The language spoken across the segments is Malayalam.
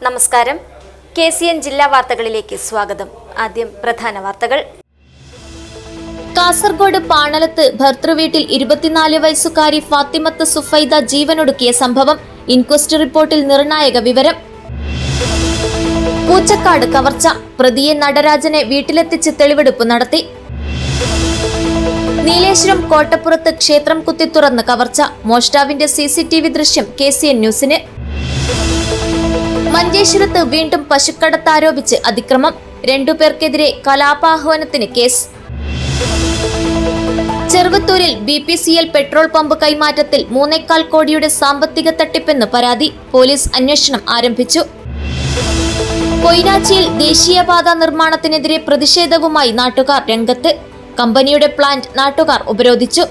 നമസ്കാരം. KCN ജില്ലാ വാർത്തകളിലേക്ക് സ്വാഗതം. ആദ്യം പ്രധാന വാർത്തകൾ. കാസർഗോഡ് പാണലത്ത് ഭർതൃവീട്ടിൽ 24 വയസ്സുകാരി ഫാത്തിമത്ത് സുഫൈദ ജീവനൊടുക്കിയ സംഭവം. ഇൻക്വസ്റ്റ് റിപ്പോർട്ടിൽ നിർണായക വിവരം. പൂച്ചക്കാട് കവർച്ച, പ്രതിയെ നടരാജനെ വീട്ടിലെത്തിച്ച് തെളിവെടുപ്പ് നടത്തി. നീലേശ്വരം കോട്ടപ്പുറത്ത് ക്ഷേത്രം കുത്തി തുറന്ന് കവർച്ച, മോഷ്ടാവിന്റെ CCTV ദൃശ്യം KCN ന്യൂസിന്. മഞ്ചേശ്വരത്ത് വീണ്ടും പശുക്കടത്താരോപിച്ച് അതിക്രമം, 2 പേർക്കെതിരെ കലാപാഹ്വാനത്തിന് കേസ്. ചെറുവത്തൂരിൽ BPCL പെട്രോൾ പമ്പ് കൈമാറ്റത്തിൽ 3.25 കോടിയുടെ സാമ്പത്തിക തട്ടിപ്പെന്ന് പരാതി, പോലീസ് അന്വേഷണം ആരംഭിച്ചു. പൊയ്നാച്ചിയിൽ ദേശീയപാത നിർമ്മാണത്തിനെതിരെ പ്രതിഷേധവുമായി നാട്ടുകാർ രംഗത്ത്, കമ്പനിയുടെ പ്ലാന്റ് നാട്ടുകാർ ഉപരോധിച്ചു.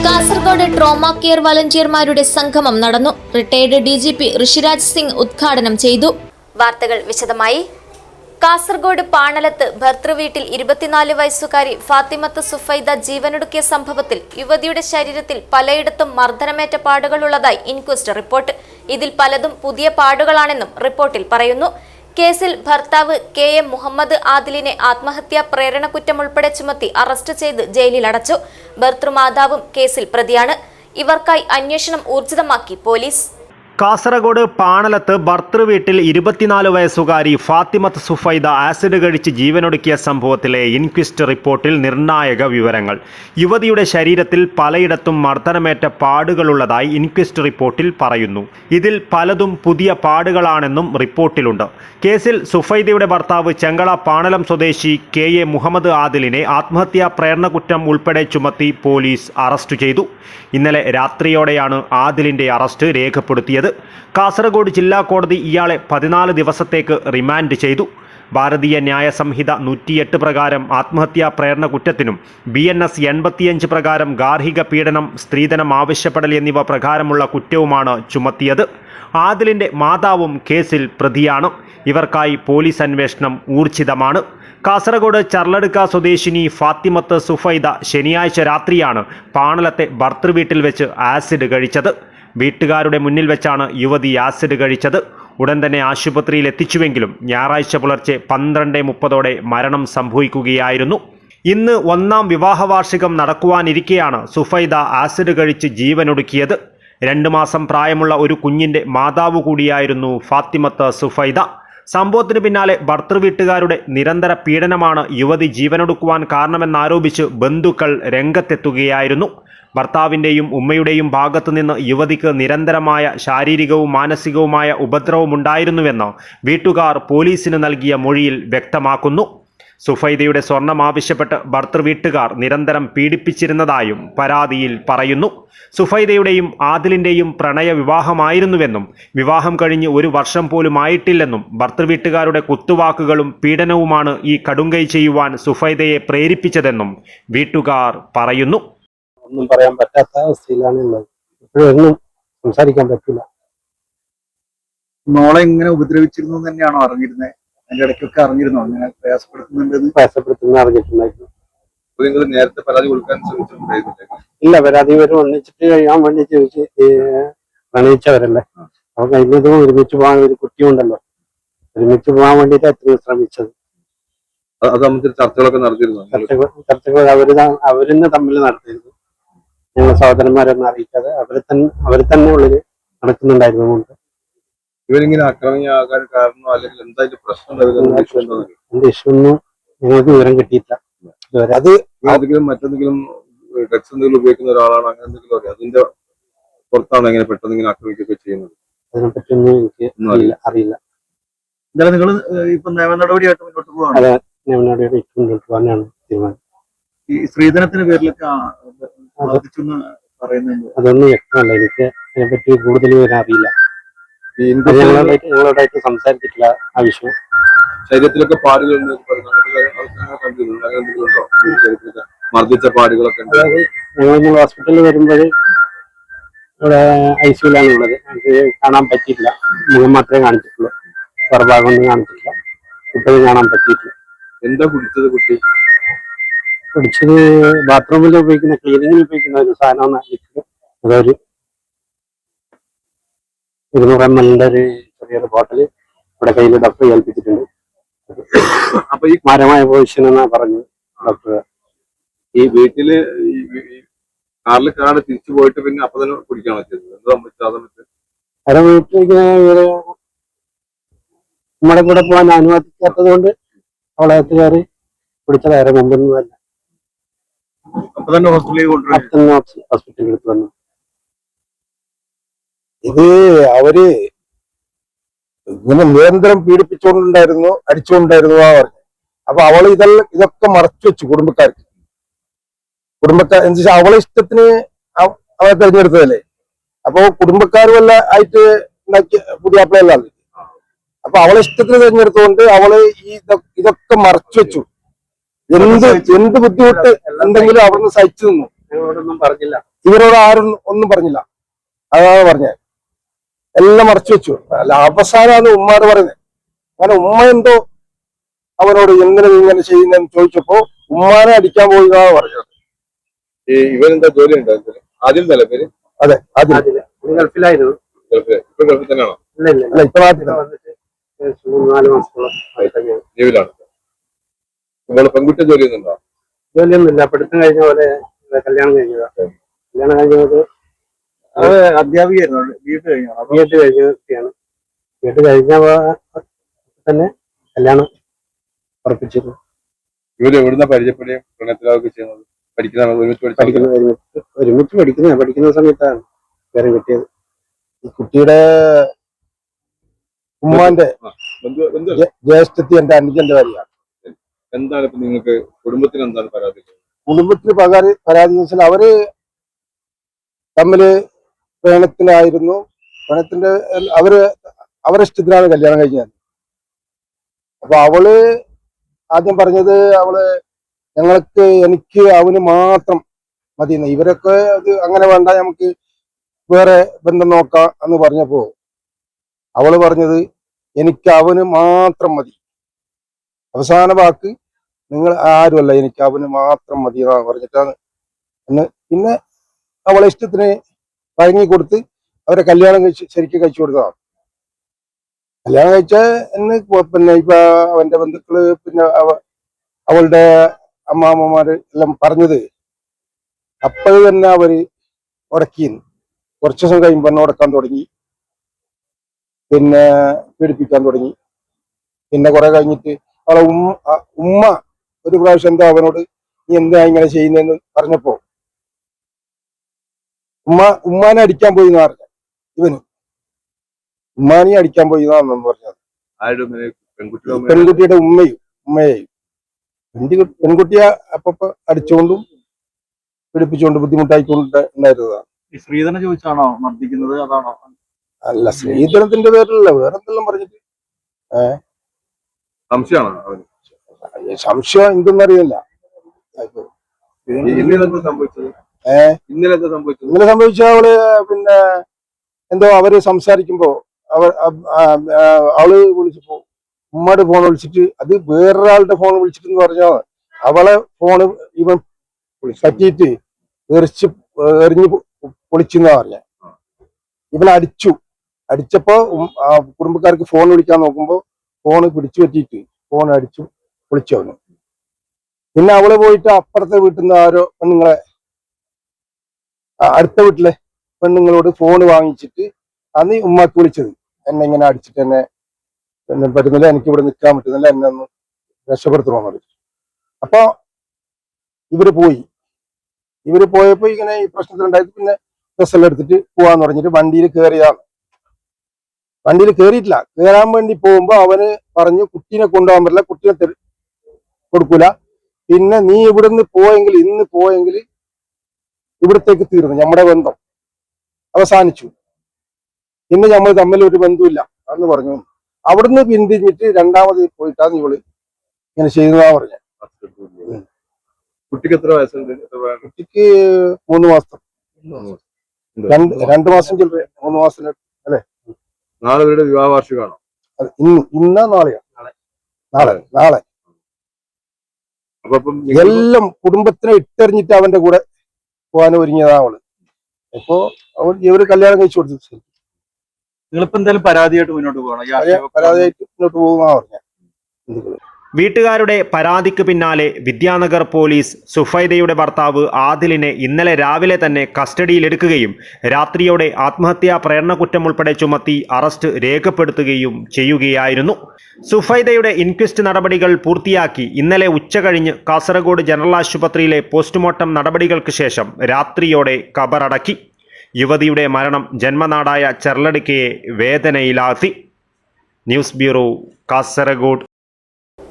കാസർഗോഡ് ട്രോമ കെയർ വളണ്ടിയർമാരുടെ സംഗമം നടന്നു. റിട്ടയർഡ് DGP ഋഷിരാജ് സിംഗ് ഉദ്ഘാടനം ചെയ്തു. വാർത്തകൾ വിശദമായി. കാസർഗോഡ് പാണലത്ത് ഭർതൃവീട്ടിൽ 24 വയസ്സുകാരി ഫാത്തിമത്ത് സുഫൈദ ജീവനൊടുക്കിയ സംഭവത്തിൽ യുവതിയുടെ ശരീരത്തിൽ പലയിടത്തും മർദ്ദനമേറ്റ പാടുകളുള്ളതായി ഇൻക്വസ്റ്റ് റിപ്പോർട്ട്. ഇതിൽ പലതും പുതിയ പാടുകളാണെന്നും റിപ്പോർട്ടിൽ പറയുന്നു. കേസിൽ ഭർത്താവ് KM മുഹമ്മദ് ആദിലിനെ ആത്മഹത്യാ പ്രേരണ കുറ്റം ഉൾപ്പെടെ ചുമത്തി അറസ്റ്റ് ചെയ്ത് ജയിലിലടച്ചു. ഭർതൃമാതാവും കേസിൽ പ്രതിയാണ്. ഇവർക്കായി അന്വേഷണം ഊർജിതമാക്കി പോലീസ്. കാസർഗോഡ് പാണലത്ത് ഭർതൃവീട്ടിൽ 24 വയസ്സുകാരി ഫാത്തിമത്ത് സുഫൈദ ആസിഡ് കഴിച്ച് ജീവനൊടുക്കിയ സംഭവത്തിലെ ഇൻക്വസ്റ്റ് റിപ്പോർട്ടിൽ നിർണായക വിവരങ്ങൾ. യുവതിയുടെ ശരീരത്തിൽ പലയിടത്തും മർദ്ദനമേറ്റ പാടുകളുള്ളതായി ഇൻക്വസ്റ്റ് റിപ്പോർട്ടിൽ പറയുന്നു. ഇതിൽ പലതും പുതിയ പാടുകളാണെന്നും റിപ്പോർട്ടിലുണ്ട്. കേസിൽ സുഫൈദയുടെ ഭർത്താവ് ചെങ്കള പാണലം സ്വദേശി KA മുഹമ്മദ് ആദിലിനെ ആത്മഹത്യാ പ്രേരണ കുറ്റം ഉൾപ്പെടെ ചുമത്തി പോലീസ് അറസ്റ്റ് ചെയ്തു. ഇന്നലെ രാത്രിയോടെയാണ് ആദിലിന്റെ അറസ്റ്റ് രേഖപ്പെടുത്തിയത്. കാസർഗോഡ് ജില്ലാ കോടതി ഇയാളെ 14 ദിവസത്തേക്ക് റിമാൻഡ് ചെയ്തു. ഭാരതീയ ന്യായ സംഹിത 108 പ്രകാരം ആത്മഹത്യാ പ്രേരണ കുറ്റത്തിനും BNS 85 പ്രകാരം ഗാർഹിക പീഡനം, സ്ത്രീധനം ആവശ്യപ്പെടൽ എന്നിവ പ്രകാരമുള്ള കുറ്റവുമാണ് ചുമത്തിയത്. ആദിലിന്റെ മാതാവും കേസിൽ പ്രതിയാണ്. ഇവർക്കായി പോലീസ് അന്വേഷണം ഊർജിതമാണ്. കാസർഗോഡ് ചർലടുക്ക സ്വദേശിനി ഫാത്തിമത്ത് സുഫൈദ ശനിയാഴ്ച രാത്രിയാണ് പാണലത്തെ ഭർതൃവീട്ടിൽ വെച്ച് ആസിഡ് കഴിച്ചത്. വീട്ടുകാരുടെ മുന്നിൽ വെച്ചാണ് യുവതി ആസിഡ് കഴിച്ചത്. ഉടൻ തന്നെ ആശുപത്രിയിൽ എത്തിച്ചുവെങ്കിലും ഞായറാഴ്ച പുലർച്ചെ 12:30 മരണം സംഭവിക്കുകയായിരുന്നു. ഇന്ന് 1ാം വിവാഹ വാർഷികം നടക്കുവാനിരിക്കെയാണ് സുഫൈദ ആസിഡ് കഴിച്ച് ജീവനൊടുക്കിയത്. 2 മാസം പ്രായമുള്ള ഒരു കുഞ്ഞിന്റെ മാതാവ് കൂടിയായിരുന്നു ഫാത്തിമത്ത് സുഫൈദ. സംഭവത്തിന് പിന്നാലെ ഭർതൃവീട്ടുകാരുടെ നിരന്തര പീഡനമാണ് യുവതി ജീവനൊടുക്കുവാൻ കാരണമെന്നാരോപിച്ച് ബന്ധുക്കൾ രംഗത്തെത്തുകയായിരുന്നു. ഭർത്താവിൻ്റെയും ഉമ്മയുടെയും ഭാഗത്തു നിന്ന് യുവതിക്ക് നിരന്തരമായ ശാരീരികവും മാനസികവുമായ ഉപദ്രവമുണ്ടായിരുന്നുവെന്ന് വീട്ടുകാർ പോലീസിന് നൽകിയ മൊഴിയിൽ വ്യക്തമാക്കുന്നു. സുഫൈദയുടെ സ്വർണം ആവശ്യപ്പെട്ട് ഭർതൃവീട്ടുകാർ നിരന്തരം പീഡിപ്പിച്ചിരുന്നതായും പരാതിയിൽ പറയുന്നു. സുഫൈദയുടെയും ആദിലിൻ്റെയും പ്രണയ വിവാഹമായിരുന്നുവെന്നും വിവാഹം കഴിഞ്ഞ് 1 വർഷം പോലും ആയിട്ടില്ലെന്നും ഭർതൃവീട്ടുകാരുടെ കുത്തുവാക്കുകളും പീഡനവുമാണ് ഈ കടുങ്കൈ ചെയ്യുവാൻ സുഫൈദയെ പ്രേരിപ്പിച്ചതെന്നും വീട്ടുകാർ പറയുന്നു. ഒന്നും പറയാൻ പറ്റാത്ത അവസ്ഥയിലാണ് ഉള്ളത്. ഇപ്പോഴൊന്നും സംസാരിക്കാൻ പറ്റില്ല. മോളെ ഇങ്ങനെ ഉപദ്രവിച്ചിരുന്നു തന്നെയാണോ അറിഞ്ഞിരുന്നത്? അതിന്റെ ഇടയ്ക്കൊക്കെ അറിഞ്ഞിരുന്നോ അങ്ങനെ പ്രയാസപ്പെടുത്തുന്ന അറിഞ്ഞിട്ടുണ്ടായിരുന്നു? നിങ്ങൾ നേരത്തെ പരാതി കൊടുക്കാൻ ശ്രമിച്ചിട്ടുണ്ടായിരുന്നില്ല? ഇല്ല, പരാതി വരെ ഒന്നിച്ചിട്ട് കഴിയാൻ വേണ്ടി ചോദിച്ച് പ്രണയിച്ചവരല്ലേ. അപ്പൊ കഴിഞ്ഞതും ഒരുമിച്ച് പോകാൻ ഒരു കുട്ടിയുണ്ടല്ലോ, ഒരുമിച്ച് പോകാൻ വേണ്ടിയിട്ട് ശ്രമിച്ചത്. ചർച്ചകളൊക്കെ നടത്തിയിരുന്നു? ചർച്ചകൾ അവരെന്നെ തമ്മിൽ നടത്തിയിരുന്നു. ഞങ്ങൾ സഹോദരന്മാരൊന്നും അറിയിക്കാതെ അവർ തന്നെ ഉള്ളില് നടക്കുന്നുണ്ടായിരുന്നു. ഇവരിങ്ങനെ ആക്രമണമാകാൻ കാരണം അല്ലെങ്കിൽ എന്തായാലും പ്രശ്നം എന്റെ ഇഷ്യൊന്നും ഞങ്ങൾക്ക് വിവരം കിട്ടിയില്ല. അത് മറ്റെന്തെങ്കിലും ഡ്രഗ്സ് എന്തെങ്കിലും ഉപയോഗിക്കുന്ന ഒരാളാണ്, അങ്ങനെ എന്തെങ്കിലും അറിയാം? അതിന്റെ പുറത്താണ് എങ്ങനെ പെട്ടെന്ന് ഇങ്ങനെ ആക്രമിക്കുകയൊക്കെ ചെയ്യുന്നത്? അതിനെപ്പറ്റിയൊന്നും എനിക്ക് അറിയില്ല. എന്തായാലും നിങ്ങൾ ഇപ്പൊ നിയമ നടപടിയായിട്ട് മുന്നോട്ട് പോവാണ്? അതെ, നിയമ നടപടിയായിട്ട് മുന്നോട്ട് പോകാനാണ് തീരുമാനം. ഈ സ്ത്രീധനത്തിന്റെ പേരിലൊക്കെ പറയുന്നുണ്ട്. അതൊന്നും വ്യക്തമല്ല, എനിക്ക് അതിനെപ്പറ്റി കൂടുതൽ വിവരം അറിയില്ല. ഞങ്ങളോടായിട്ട് സംസാരിച്ചിട്ടില്ല ആ വിഷയം. ശരീരത്തിലൊക്കെ പാടുകൾ മർദ്ദിച്ച പാടുകളൊക്കെ ഞങ്ങൾ ഹോസ്പിറ്റലിൽ വരുമ്പോൾ ഇവിടെ ICUലാണ് ഉള്ളത്. എനിക്ക് കാണാൻ പറ്റിയിട്ടില്ല, മുഖം മാത്രമേ കാണിച്ചിട്ടുള്ളൂ, പുറഭാഗമൊന്നും കാണിച്ചിട്ടില്ല. ഇപ്പോഴും കാണാൻ പറ്റിയിട്ടില്ല. എന്താ കുടിച്ചത് കുട്ടി? കുടിച്ചത് ബാത്റൂമിൽ ഉപയോഗിക്കുന്ന, ക്ലീനിങ്ങിൽ ഉപയോഗിക്കുന്ന ഒരു സാധനമാണ്. അതൊരു 200 ml ഒരു ചെറിയൊരു ബോട്ടിൽ ഇവിടെ കയ്യിൽ ഡോക്ടർ ഏൽപ്പിച്ചിട്ടുണ്ട്. അപ്പൊ ഈ മാരമായ പൊസിഷൻ എന്നാ പറഞ്ഞു ഡോക്ടർ. ഈ വീട്ടില് കാറിൽ കാണാതെ തിരിച്ചു പോയിട്ട് പിന്നെ അപ്പൊ തന്നെ കുടിക്കാണോ ചെയ്തത്? എന്താ സംഭവിച്ചത്? അര വീട്ടിലേക്ക് നമ്മുടെ കൂടെ പോകാൻ അനുവദിക്കാത്തത് കൊണ്ട് അവളെ കയറി പിടിച്ചത് അര മുമ്പൊന്നും അല്ല. അപ്പൊ തന്നെ ഹോസ്പിറ്റലിൽ കൊണ്ടുപോയി ഹോസ്പിറ്റലിൽ എടുത്ത് വന്നു. ഇത് അവര് ഇങ്ങനെ നിരന്തരം പീഡിപ്പിച്ചുകൊണ്ടുണ്ടായിരുന്നു, അടിച്ചുകൊണ്ടായിരുന്നു ആ പറഞ്ഞു. അപ്പൊ അവള് ഇതൊക്കെ മറച്ചു വെച്ചു കുടുംബക്കാർ എന്ന് വെച്ചാൽ അവളെ ഇഷ്ടത്തിന് അവളെ തെരഞ്ഞെടുത്തതല്ലേ. അപ്പൊ കുടുംബക്കാർ വല്ല ആയിട്ട് ഉണ്ടാക്കിയ പുതിയ അപ്ലൈകളാണ്. അപ്പൊ അവളെ ഇഷ്ടത്തിന് തെരഞ്ഞെടുത്തുകൊണ്ട് അവള് ഇതൊക്കെ മറച്ചു വെച്ചു. എന്ത് ബുദ്ധിമുട്ട് എന്തെങ്കിലും അവിടുന്ന് സഹിച്ചു നിന്നു. ഞങ്ങളോടൊന്നും പറഞ്ഞില്ല, ഇവരോട് ആരും ഒന്നും പറഞ്ഞില്ല. അതാണ് പറഞ്ഞത്, എല്ലാം മറച്ചു വെച്ചു. അല്ല അവസാനമാണ് ഉമ്മാട് പറയുന്നത്. അങ്ങനെ ഉമ്മ എന്തോ അവനോട് ഇങ്ങനെ ചെയ്യുന്നതെന്ന് ചോദിച്ചപ്പോ ഉമ്മാനെ അടിക്കാൻ പോയി എന്നാണ് പറഞ്ഞത്. ഇവരെന്താ ജോലി ഉണ്ടോ? ആദ്യം തന്നെ പേര്? അതെ, ആദ്യം ഗൾഫിലായിരുന്നു. ഇപ്പൊ ഗൾഫിൽ തന്നെയാണോ? അല്ല, ഇപ്പൊ നാട്ടിൽ വന്നിട്ട് 4 മാസത്തോളം ലീവിലാണ്. നിങ്ങള് പെൺകുട്ടി ജോലി ചെയ്യുന്നുണ്ടോ? ജോലിയൊന്നുമില്ല, പഠിത്തം കഴിഞ്ഞ പോലെ കല്യാണം കഴിഞ്ഞതാ. കല്യാണം കഴിഞ്ഞത് അധ്യാപികയായിരുന്നു. വീട്ട് കഴിഞ്ഞോ? വീട്ട് കഴിഞ്ഞൊക്കെയാണ്. വീട്ട് കഴിഞ്ഞ തന്നെ കല്യാണം ഉറപ്പിച്ചിരുന്നു. ഇവര് എവിടുന്ന പരിചയപ്പെടുകയും പ്രണയത്തിലാവുകയും ചെയ്യുന്നത്? ഒരുമിച്ച് പഠിക്കുന്ന സമയത്താണ് വേറെ കിട്ടിയത്. ഈ കുട്ടിയുടെ ഉമ്മാന്റെ ജ്യേഷ്ഠത്തി എന്റെ അനുജന്റെ കാര്യമാണ്. എന്താണ് ഇപ്പൊ നിങ്ങൾക്ക് കുടുംബത്തിന് എന്താണ് പരാതി? കുടുംബത്തിന് പരാതി എന്ന് വെച്ചാൽ അവര് തമ്മില് പ്രണയത്തിലായിരുന്നു. പ്രണയത്തിന്റെ അവരെ ഇഷ്ടത്തിലാണ് കല്യാണം കഴിഞ്ഞത്. അപ്പൊ അവള് ആദ്യം പറഞ്ഞത് എനിക്ക് അവന് മാത്രം മതിയെന്ന്. ഇവരൊക്കെ അത് അങ്ങനെ വേണ്ട, നമുക്ക് വേറെ ബന്ധം നോക്കാം എന്ന് പറഞ്ഞപ്പോ അവള് പറഞ്ഞത് എനിക്ക് അവന് മാത്രം മതി. അവസാന വാക്ക് നിങ്ങൾ ആരുമല്ല, എനിക്ക് അവന് മാത്രം മതി എന്നാണ് പറഞ്ഞിട്ടാണ്. പിന്നെ അവളെ ഇഷ്ടത്തിന് വഴങ്ങി കൊടുത്ത് അവരെ കല്യാണം ശരിക്കും കഴിച്ചു കൊടുത്തതാണ്. കല്യാണം കഴിച്ച പിന്നെ ഇപ്പൊ അവന്റെ ബന്ധുക്കള് പിന്നെ അവളുടെ അമ്മാമ്മമാര് എല്ലാം പറഞ്ഞത് അപ്പോഴും തന്നെ അവര് ഉടക്കിന്ന്. കുറച്ചു ദിവസം കഴിയുമ്പോൾ ഉടക്കാൻ തുടങ്ങി, പിന്നെ പീഡിപ്പിക്കാൻ തുടങ്ങി. പിന്നെ കുറെ കഴിഞ്ഞിട്ട് അവളെ ഉമ്മ ഒരു പ്രാവശ്യം എന്തോ അവനോട് നീ എന്താ ഇങ്ങനെ ചെയ്യുന്നതെന്ന് പറഞ്ഞപ്പോ ഉമ്മാനെ അടിക്കാൻ പോയി എന്ന് പറഞ്ഞ ഇവന് ഉമ്മാനെ അടിക്കാൻ പോയി എന്നാണെന്ന് പറഞ്ഞത്. പെൺകുട്ടിയുടെ ഉമ്മയെയും പെൺകുട്ടിയെ അപ്പൊ അടിച്ചുകൊണ്ടും പീഡിപ്പിച്ചുകൊണ്ട് ബുദ്ധിമുട്ടായിക്കൊണ്ട് ഉണ്ടായിരുന്നതാണ്. ശ്രീധന ചോദിച്ചാണോ മർദ്ദിക്കുന്നത്? അതാണോ? അല്ല, സ്ത്രീധനത്തിന്റെ പേരിലല്ല, വേറെന്തെല്ലാം പറഞ്ഞിട്ട് സംശയം എന്തെന്നറിയില്ല. ഇന്നലെ സംഭവിച്ച അവള് പിന്നെ എന്തോ അവര് സംസാരിക്കുമ്പോ അവള് വിളിച്ചപ്പോ ഉമ്മയുടെ ഫോൺ വിളിച്ചിട്ട് അത് വേറൊരാളുടെ ഫോൺ വിളിച്ചിട്ട് പറഞ്ഞാൽ അവളെ ഫോണ് ഇവൻ പറ്റിയിട്ട് എറിഞ്ഞ് പൊളിച്ചെന്നാ പറഞ്ഞ. ഇവൻ അടിച്ചപ്പോ കുടുംബക്കാർക്ക് ഫോൺ വിളിക്കാൻ നോക്കുമ്പോ ഫോണ് പിടിച്ചു പറ്റിയിട്ട് ഫോൺ അടിച്ചു പൊളിച്ചു അവന്. പിന്നെ അവള് പോയിട്ട് അപ്പുറത്തെ വീട്ടിൽ നിന്ന് ആരോ പെണ്ണുങ്ങളെ അടുത്ത വീട്ടിലെ പെണ്ണുങ്ങളോട് ഫോൺ വാങ്ങിച്ചിട്ട് അന്ന് ഉമ്മാക്ക് വിളിച്ചത്, എന്നെ ഇങ്ങനെ അടിച്ചിട്ട് എന്നെ പറ്റുന്നില്ല, എനിക്ക് ഇവിടെ നിൽക്കാൻ പറ്റുന്നില്ല, എന്നെ ഒന്ന് രക്ഷപ്പെടുത്തണമെന്ന് പറഞ്ഞു. അപ്പൊ ഇവര് പോയപ്പോ ഇങ്ങനെ ഈ പ്രശ്നത്തിലുണ്ടായിട്ട് പിന്നെ ഡ്രസ്സെല്ലാം എടുത്തിട്ട് പോവാന്ന് പറഞ്ഞിട്ട് വണ്ടിയിൽ കയറിയതാണ്. വണ്ടിയിൽ കയറിയിട്ടില്ല, കയറാൻ വേണ്ടി പോകുമ്പോ അവന് പറഞ്ഞു കുട്ടീനെ കൊണ്ടുപോകാൻ പറ്റില്ല, കുട്ടീനെ കൊടുക്കൂല, പിന്നെ നീ ഇവിടുന്ന് ഇന്ന് പോയെങ്കിൽ ഇവിടത്തേക്ക് തീർന്നു, നമ്മുടെ ബന്ധം അവസാനിച്ചു, പിന്നെ നമ്മൾ തമ്മിൽ ഒരു ബന്ധമില്ല എന്ന് പറഞ്ഞു. അവിടുന്ന് പിന്തിരിഞ്ഞിട്ട് രണ്ടാമത് പോയിട്ടാണ് ഇവള് ഇങ്ങനെ ചെയ്യുന്നതാ പറഞ്ഞ. കുട്ടിക്ക് എത്ര വയസ്സുണ്ട്? കുട്ടിക്ക് 3 മാസം, 2 മാസം ചില്ലറ, 3 മാസം അല്ലെ. നാളെ ഇവരുടെ വിവാഹ വാർഷികമാണോ? ഇന്നാ നാളെയാ? നാളെ. എല്ലാം കുടുംബത്തിനെ ഇട്ടെറിഞ്ഞിട്ട് അവന്റെ കൂടെ പോകാൻ ഒരുങ്ങിയതാ അവള്. ഇവര് കല്യാണം കഴിച്ചു കൊടുത്തു. നിങ്ങളിപ്പോ എന്തായാലും പരാതിയായിട്ട് മുന്നോട്ട് പോകണം ഈ ആക്ഷേപം പരാതിയായിട്ട് മുന്നോട്ട് പോകുന്ന പറഞ്ഞത്. വീട്ടുകാരുടെ പരാതിക്ക് പിന്നാലെ വിദ്യാനഗർ പോലീസ് സുഫൈദയുടെ ഭർത്താവ് ആദിലിനെ ഇന്നലെ രാവിലെ തന്നെ കസ്റ്റഡിയിലെടുക്കുകയും രാത്രിയോടെ ആത്മഹത്യാ പ്രേരണക്കുറ്റം ഉൾപ്പെടെ ചുമത്തി അറസ്റ്റ് രേഖപ്പെടുത്തുകയും ചെയ്യുകയായിരുന്നു. സുഫൈദയുടെ ഇൻക്വസ്റ്റ് നടപടികൾ പൂർത്തിയാക്കി ഇന്നലെ ഉച്ചകഴിഞ്ഞ് കാസർഗോഡ് ജനറൽ ആശുപത്രിയിലെ പോസ്റ്റ്മോർട്ടം നടപടികൾക്ക് ശേഷം രാത്രിയോടെ ഖബറടക്കി. യുവതിയുടെ മരണം ജന്മനാടായ ചെർലടുക്കയെ വേദനയിലാഴ്ത്തി. News bureau, Kasaragod.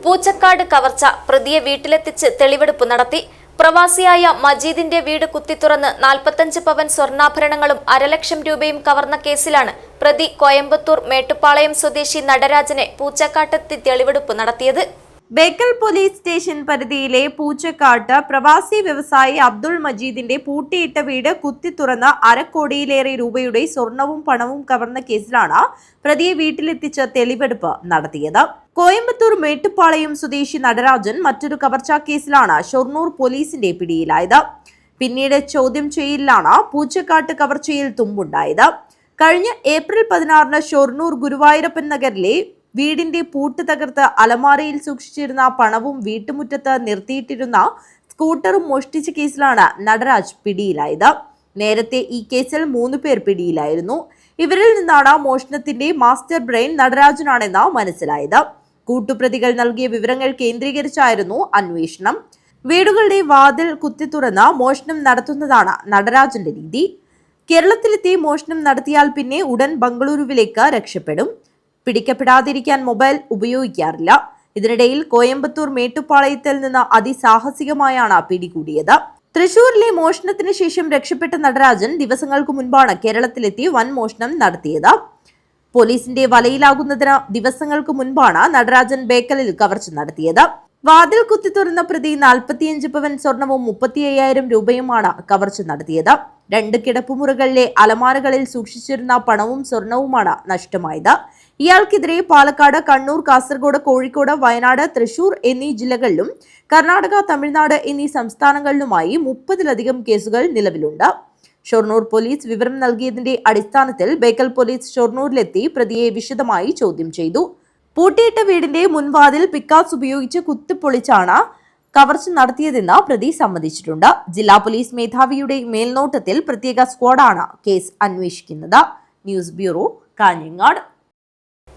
പൂച്ചക്കാട് കവർച്ച, പ്രതിയെ വീട്ടിലെത്തിച്ച് തെളിവെടുപ്പ് നടത്തി. പ്രവാസിയായ മജീദിന്റെ വീട് കുത്തിത്തുറന്ന് 45 പവൻ സ്വർണ്ണാഭരണങ്ങളും 1.5 ലക്ഷം രൂപയും കവർന്ന കേസിലാണ് പ്രതി കോയമ്പത്തൂർ മേട്ടുപ്പാളയം സ്വദേശി നടരാജനെ പൂച്ചക്കാട്ടെത്തി തെളിവെടുപ്പ് നടത്തിയത്. ബേക്കൽ പോലീസ് സ്റ്റേഷൻ പരിധിയിലെ പൂച്ചക്കാട്ട് പ്രവാസി വ്യവസായി അബ്ദുൾ മജീദിന്റെ പൂട്ടിയിട്ട വീട് കുത്തിത്തുറന്ന് 1/2 കോടിയിലേറെ രൂപയുടെ സ്വർണവും പണവും കവർന്ന കേസിലാണ് പ്രതിയെ വീട്ടിലെത്തിച്ച് തെളിവെടുപ്പ് നടത്തിയത്. കോയമ്പത്തൂർ മേട്ടുപ്പാളയം സ്വദേശി നടരാജൻ മറ്റൊരു കവർച്ചാ കേസിലാണ് ഷൊർണൂർ പോലീസിന്റെ പിടിയിലായത്. പിന്നീട് ചോദ്യം ചെയ്യലിലാണ് പൂച്ചക്കാട്ട് കവർച്ചയിൽ തുമ്പുണ്ടായത്. കഴിഞ്ഞ ഏപ്രിൽ 16 ഷൊർണൂർ ഗുരുവായൂരപ്പൻ നഗറിലെ വീടിന്റെ പൂട്ട് തകർത്ത് അലമാരയിൽ സൂക്ഷിച്ചിരുന്ന പണവും വീട്ടുമുറ്റത്ത് നിർത്തിയിട്ടിരുന്ന സ്കൂട്ടറും മോഷ്ടിച്ച കേസിലാണ് നടരാജ് പിടിയിലായത്. നേരത്തെ ഈ കേസിൽ 3 പേർ പിടിയിലായിരുന്നു. ഇവരിൽ നിന്നാണ് മോഷണത്തിന്റെ മാസ്റ്റർ ബ്രെയിൻ നടരാജനാണെന്ന് മനസ്സിലായത്. കൂട്ടുപ്രതികൾ നൽകിയ വിവരങ്ങൾ കേന്ദ്രീകരിച്ചായിരുന്നു അന്വേഷണം. വീടുകളുടെ വാതിൽ കുത്തിത്തുറന്ന് മോഷണം നടത്തുന്നതാണ് നടരാജന്റെ രീതി. കേരളത്തിലെത്തി മോഷണം നടത്തിയാൽ പിന്നെ ഉടൻ ബംഗളൂരുവിലേക്ക് രക്ഷപ്പെടും. പിടിക്കപ്പെടാതിരിക്കാൻ മൊബൈൽ ഉപയോഗിക്കാറില്ല. ഇതിനിടയിൽ കോയമ്പത്തൂർ മേട്ടുപ്പാളയത്തിൽ നിന്ന് അതിസാഹസികമായാണ് പിടികൂടിയത്. തൃശൂരിലെ മോഷണത്തിന് ശേഷം രക്ഷപ്പെട്ട നടരാജൻ ദിവസങ്ങൾക്ക് മുൻപാണ് കേരളത്തിലെത്തി വൻ മോഷണം നടത്തിയത്. പോലീസിന്റെ വലയിലാകുന്നതിന് ദിവസങ്ങൾക്ക് മുൻപാണ് നടരാജൻ ബേക്കലിൽ കവർച്ച നടത്തിയത്. വാതിൽ കുത്തി തുറന്ന പ്രതി 45 പവൻ സ്വർണവും 35,000 രൂപയുമാണ് കവർച്ച നടത്തിയത്. 2 കിടപ്പുമുറികളിലെ അലമാരകളിൽ സൂക്ഷിച്ചിരുന്ന പണവും സ്വർണവുമാണ് നഷ്ടമായത്. ഇയാൾക്കെതിരെ പാലക്കാട്, കണ്ണൂർ, കാസർഗോഡ്, കോഴിക്കോട്, വയനാട്, തൃശൂർ എന്നീ ജില്ലകളിലും കർണാടക, തമിഴ്നാട് എന്നീ സംസ്ഥാനങ്ങളിലുമായി 30-ലധികം കേസുകൾ നിലവിലുണ്ട്. ഷൊർണൂർ പോലീസ് വിവരം നൽകിയതിന്റെ അടിസ്ഥാനത്തിൽ ബേക്കൽ പോലീസ് ഷൊർണൂരിലെത്തി പ്രതിയെ വിശദമായി ചോദ്യം ചെയ്തു. പൂട്ടിയിട്ട വീടിന്റെ മുൻവാതിൽ പിക്കാസ് ഉപയോഗിച്ച് കുത്തിപ്പൊളിച്ചാണ് കവർച്ച നടത്തിയതെന്ന് പ്രതി സമ്മതിച്ചിട്ടുണ്ട്. ജില്ലാ പോലീസ് മേധാവിയുടെ മേൽനോട്ടത്തിൽ പ്രത്യേക സ്ക്വാഡാണ് കേസ് അന്വേഷിക്കുന്നത്. News bureau, Kanhangad.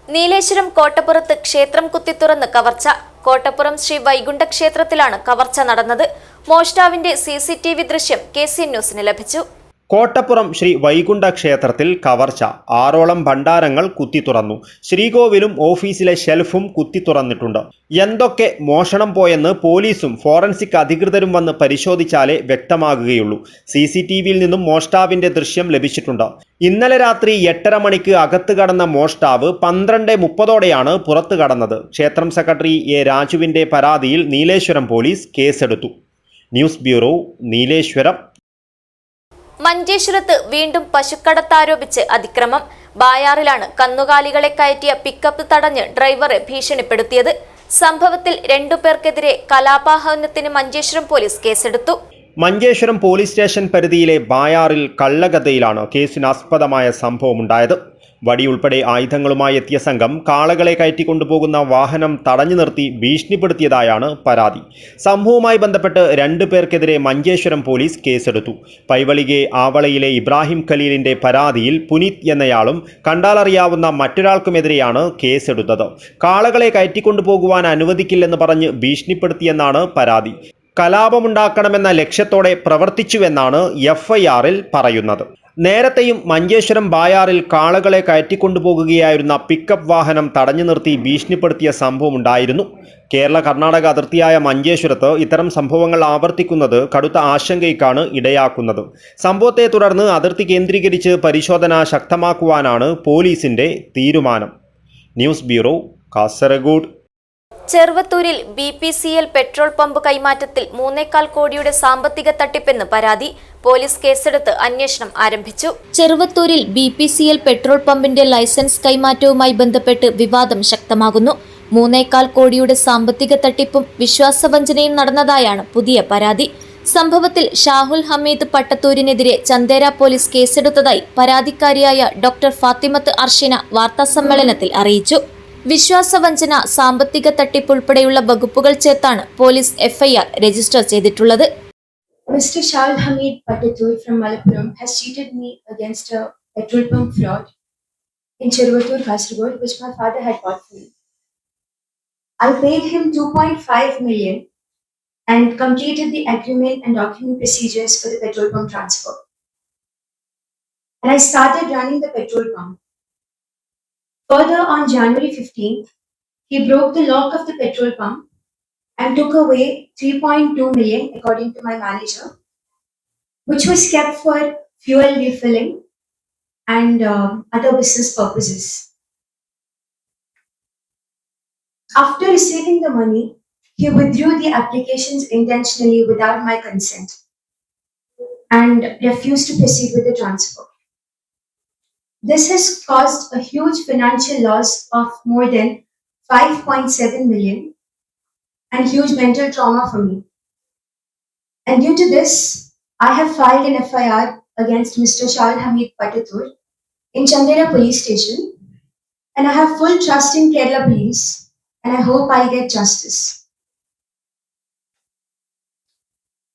നീലേശ്വരം കോട്ടപ്പുറത്ത് ക്ഷേത്രം കുത്തിത്തുറന്ന് കവർച്ച. കോട്ടപ്പുറം ശ്രീ വൈകുണ്ഠ ക്ഷേത്രത്തിലാണ് കവർച്ച നടന്നത്. മോഷ്ടാവിന്റെ CCTV ദൃശ്യം KCN ന്യൂസിന് ലഭിച്ചു. കോട്ടപ്പുറം ശ്രീ വൈകുണ്ഠ ക്ഷേത്രത്തിൽ കവർച്ച. 6ഓളം ഭണ്ഡാരങ്ങൾ കുത്തിത്തുറന്നു. ശ്രീകോവിലും ഓഫീസിലെ ഷെൽഫും കുത്തിത്തുറന്നിട്ടുണ്ട്. എന്തൊക്കെ മോഷണം പോയെന്ന് പോലീസും ഫോറൻസിക് അധികൃതരും വന്ന് പരിശോധിച്ചാലേ വ്യക്തമാകുകയുള്ളൂ. CCTVയിൽ നിന്നും മോഷ്ടാവിന്റെ ദൃശ്യം ലഭിച്ചിട്ടുണ്ട്. ഇന്നലെ രാത്രി 8:30 മണിക്ക് അകത്ത് കടന്ന മോഷ്ടാവ് 12:30ഓടെയാണ് പുറത്തു കടന്നത്. ക്ഷേത്രം സെക്രട്ടറി A. രാജുവിന്റെ പരാതിയിൽ നീലേശ്വരം പോലീസ് കേസെടുത്തു. News bureau, Nileshwaram. മഞ്ചേശ്വരത്ത് വീണ്ടും പശുക്കടത്താരോപിച്ച് അതിക്രമം. ബായാറിലാണ് കന്നുകാലികളെ കയറ്റിയ പിക്കപ്പ് തടഞ്ഞ് ഡ്രൈവറെ ഭീഷണിപ്പെടുത്തിയത്. സംഭവത്തിൽ 2 പേർക്കെതിരെ കലാപാഹനത്തിന് മഞ്ചേശ്വരം പോലീസ് കേസെടുത്തു. മഞ്ചേശ്വരം പോലീസ് സ്റ്റേഷൻ പരിധിയിലെ ബായാറിൽ കള്ളഗതയിലാണ് കേസിനാസ്പദമായ സംഭവമുണ്ടായത്. വടിയുൾപ്പെടെ ആയുധങ്ങളുമായി എത്തിയ സംഘം കാളകളെ കയറ്റിക്കൊണ്ടുപോകുന്ന വാഹനം തടഞ്ഞു നിർത്തി ഭീഷണിപ്പെടുത്തിയതായാണ് പരാതി. സംഭവവുമായി ബന്ധപ്പെട്ട് 2 പേർക്കെതിരെ മഞ്ചേശ്വരം പോലീസ് കേസെടുത്തു. പൈവളികെ ആവളയിലെ ഇബ്രാഹിം ഖലീലിന്റെ പരാതിയിൽ പുനീത് എന്നയാളും കണ്ടാലറിയാവുന്ന മറ്റൊരാൾക്കുമെതിരെയാണ് കേസെടുത്തത്. കാളകളെ കയറ്റിക്കൊണ്ടുപോകുവാൻ അനുവദിക്കില്ലെന്ന് പറഞ്ഞ് ഭീഷണിപ്പെടുത്തിയെന്നാണ് പരാതി. കലാപമുണ്ടാക്കണമെന്ന ലക്ഷ്യത്തോടെ പ്രവർത്തിച്ചുവെന്നാണ് FIRൽ പറയുന്നത്. നേരത്തെയും മഞ്ചേശ്വരം ബായാറിൽ കാളകളെ കയറ്റിക്കൊണ്ടുപോകുകയായിരുന്ന പിക്കപ്പ് വാഹനം തടഞ്ഞു നിർത്തി ഭീഷണിപ്പെടുത്തിയ സംഭവമുണ്ടായിരുന്നു. കേരള കർണാടക അതിർത്തിയായ മഞ്ചേശ്വരത്ത് ഇത്തരം സംഭവങ്ങൾ ആവർത്തിക്കുന്നത് കടുത്ത ആശങ്കയ്ക്കാണ് ഇടയാക്കുന്നത്. സംഭവത്തെ തുടർന്ന് അതിർത്തി കേന്ദ്രീകരിച്ച് പരിശോധന ശക്തമാക്കുവാനാണ് പോലീസിന്റെ തീരുമാനം. News bureau, Kasaragod. ചെറുവത്തൂരിൽ BPCL പെട്രോൾ പമ്പ് കൈമാറ്റത്തിൽ 3.25 കോടിയുടെ സാമ്പത്തിക തട്ടിപ്പെന്ന് പരാതി. പോലീസ് കേസെടുത്ത് അന്വേഷണം ആരംഭിച്ചു. ചെറുവത്തൂരിൽ BPCL പെട്രോൾ പമ്പിന്റെ ലൈസൻസ് കൈമാറ്റവുമായി ബന്ധപ്പെട്ട് വിവാദം ശക്തമാകുന്നു. 3.25 കോടിയുടെ സാമ്പത്തിക തട്ടിപ്പും വിശ്വാസവഞ്ചനയും നടന്നതായാണ് പുതിയ പരാതി. സംഭവത്തിൽ ഷാഹുൽ ഹമീദ് പട്ടത്തൂരിനെതിരെ ചന്ദേര പോലീസ് കേസെടുത്തതായി പരാതിക്കാരിയായ ഡോക്ടർ ഫാത്തിമത്ത് അർഷിന വാർത്താസമ്മേളനത്തിൽ അറിയിച്ചു. വിശ്വാസവഞ്ചന, സാമ്പത്തിക തട്ടിപ്പ് ഉൾപ്പെടെയുള്ള വകുപ്പുകൾ ചേർത്താണ് പോലീസ് എഫ്ഐആർ രജിസ്റ്റർ ചെയ്തിട്ടുള്ളത്. Mr. Shahul Hamid Patatur from Malappuram has cheated me against a petrol pump fraud in Cheruvattur, Kasaragod, which my father had bought for me. I paid him 2.5 million and completed the agreement and document procedures for the petrol pump transfer. And I started running the petrol pump. Further, on January 15th, he broke the lock of the petrol pump and took away 3.2 million, according to my manager, which was kept for fuel refilling and other business purposes. After receiving the money, he withdrew the applications intentionally without my consent and refused to proceed with the transfer. This has caused a huge financial loss of more than 5.7 million and huge mental trauma for me. And due to this, I have filed an FIR against Mr. Shahul Hamid Patatur in Chandera police station, and I have full trust in Kerala police, and I hope I'll get justice.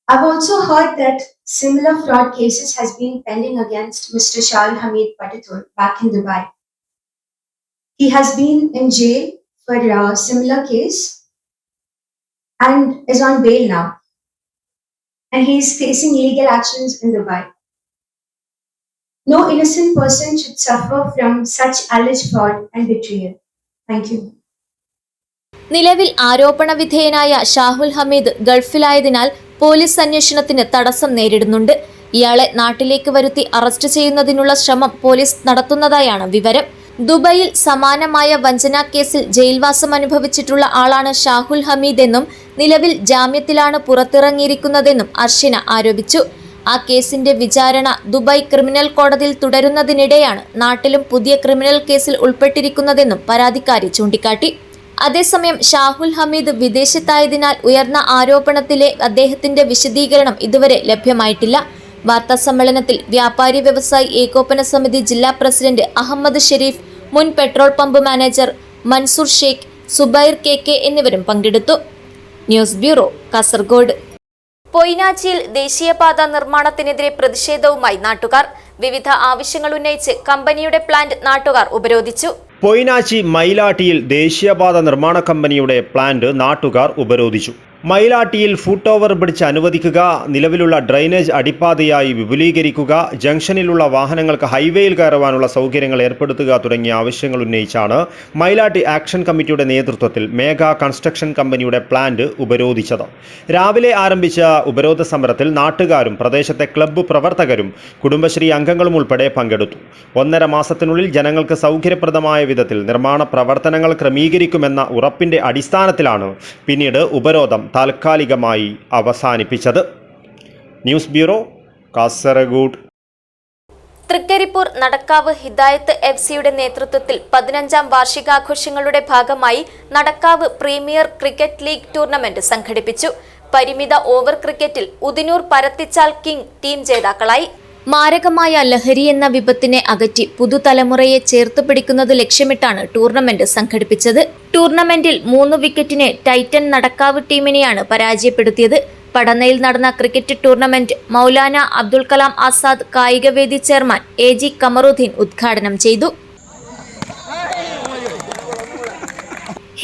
I've also heard that similar fraud cases has been pending against Mr. Shahul Hamid Patatur back in Dubai. He has been in jail for a similar case and is on bail now. And he is facing legal actions in Dubai. No innocent person should suffer from such alleged fraud and betrayal. Thank you. നിലവിൽ ആരോപണ വിധേയനായ ഷാഹുൽ ഹമീദ് ഗൾഫിലായതിനാൽ പോലീസ് അന്വേഷണത്തിന് തടസ്സം നേരിടുന്നുണ്ട്. ഇയാളെ നാട്ടിലേക്ക് വരുത്തി അറസ്റ്റ് ചെയ്യുന്നതിനുള്ള ശ്രമം പോലീസ് നടത്തുന്നതായാണ് വിവരം. ദുബൈയിൽ സമാനമായ വഞ്ചനാ കേസിൽ ജയിൽവാസം അനുഭവിച്ചിട്ടുള്ള ആളാണ് ഷാഹുൽ ഹമീദ് എന്നും നിലവിൽ ജാമ്യത്തിലാണ് പുറത്തിറങ്ങിയിരിക്കുന്നതെന്നും അർഷിന ആരോപിച്ചു. ആ കേസിന്റെ വിചാരണ ദുബായ് ക്രിമിനൽ കോടതിയിൽ തുടരുന്നതിനിടെയാണ് നാട്ടിലും പുതിയ ക്രിമിനൽ കേസിൽ ഉൾപ്പെട്ടിരിക്കുന്നതെന്നും പരാതിക്കാരി ചൂണ്ടിക്കാട്ടി. അതേസമയം ഷാഹുൽ ഹമീദ് വിദേശത്തായതിനാൽ ഉയർന്ന ആരോപണത്തിലെ അദ്ദേഹത്തിന്റെ വിശദീകരണം ഇതുവരെ ലഭ്യമായിട്ടില്ല. വാർത്താസമ്മേളനത്തിൽ വ്യാപാരി വ്യവസായി ഏകോപന സമിതി ജില്ലാ പ്രസിഡന്റ് അഹമ്മദ് ഷെരീഫ്, മുൻ petrol pump manager Mansoor Sheikh, Zubair K എന്നിവരും പങ്കെടുത്തു. News bureau, Kasaragod. പൊയ്നാച്ചിയിൽ ദേശീയപാത നിർമ്മാണത്തിനെതിരെ പ്രതിഷേധവുമായി നാട്ടുകാർ. വിവിധ ആവശ്യങ്ങൾ ഉന്നയിച്ച് കമ്പനിയുടെ പ്ലാന്റ് നാട്ടുകാർ ഉപരോധിച്ചു. പൊയ്നാച്ചി മൈലാട്ടിയിൽ ദേശീയപാത നിർമ്മാണ കമ്പനിയുടെ പ്ലാന്റ് നാട്ടുകാർ ഉപരോധിച്ചു. മൈലാട്ടിയിൽ ഫുട് ഓവർ ബ്രിഡ്ജ് അനുവദിക്കുക, നിലവിലുള്ള ഡ്രെയിനേജ് അടിപ്പാതയായി വിപുലീകരിക്കുക, ജംഗ്ഷനിലുള്ള വാഹനങ്ങൾക്ക് ഹൈവേയിൽ കയറുവാനുള്ള സൗകര്യങ്ങൾ ഏർപ്പെടുത്തുക തുടങ്ങിയ ആവശ്യങ്ങൾ ഉന്നയിച്ചാണ് മൈലാട്ടി ആക്ഷൻ കമ്മിറ്റിയുടെ നേതൃത്വത്തിൽ മേഘ കൺസ്ട്രക്ഷൻ കമ്പനിയുടെ പ്ലാന്റ് ഉപരോധിച്ചത്. രാവിലെ ആരംഭിച്ച ഉപരോധ സമരത്തിൽ നാട്ടുകാരും പ്രദേശത്തെ ക്ലബ്ബ് പ്രവർത്തകരും കുടുംബശ്രീ അംഗങ്ങളും ഉൾപ്പെടെ പങ്കെടുത്തു. 1.5 മാസത്തിനുള്ളിൽ ജനങ്ങൾക്ക് സൗകര്യപ്രദമായ വിധത്തിൽ നിർമ്മാണ പ്രവർത്തനങ്ങൾ ക്രമീകരിക്കുമെന്ന ഉറപ്പിന്റെ അടിസ്ഥാനത്തിലാണ് പിന്നീട് ഉപരോധം താൽക്കാലികമായി അവസാനിപ്പിച്ചത്. News bureau, Kasaragod. തൃക്കരിപ്പൂർ നടക്കാവ് ഹിദായത്ത് എഫ്സിയുടെ നേതൃത്വത്തിൽ 15ാം വാർഷികാഘോഷങ്ങളുടെ ഭാഗമായി Nadakkavu premier cricket league tournament സംഘടിപ്പിച്ചു. പരിമിത ഓവർ ക്രിക്കറ്റിൽ ഉദിനൂർ പരത്തിച്ചാൽ കിങ് ടീം ജേതാക്കളായി. മാരകമായ ലഹരി എന്ന വിപത്തിനെ അകറ്റി പുതുതലമുറയെ ചേർത്ത് പിടിക്കുന്നത് ലക്ഷ്യമിട്ടാണ് ടൂർണമെന്റ് സംഘടിപ്പിച്ചത്. ടൂർണമെന്റിൽ 3 വിക്കറ്റിന് ടൈറ്റൻ നടക്കാവ് ടീമിനെയാണ് പരാജയപ്പെടുത്തിയത്. പടനയിൽ നടന്ന ക്രിക്കറ്റ് ടൂർണമെന്റ് മൗലാന അബ്ദുൽ കലാം ആസാദ് കായികവേദി ചെയർമാൻ AG കമറുദ്ദീൻ ഉദ്ഘാടനം ചെയ്തു.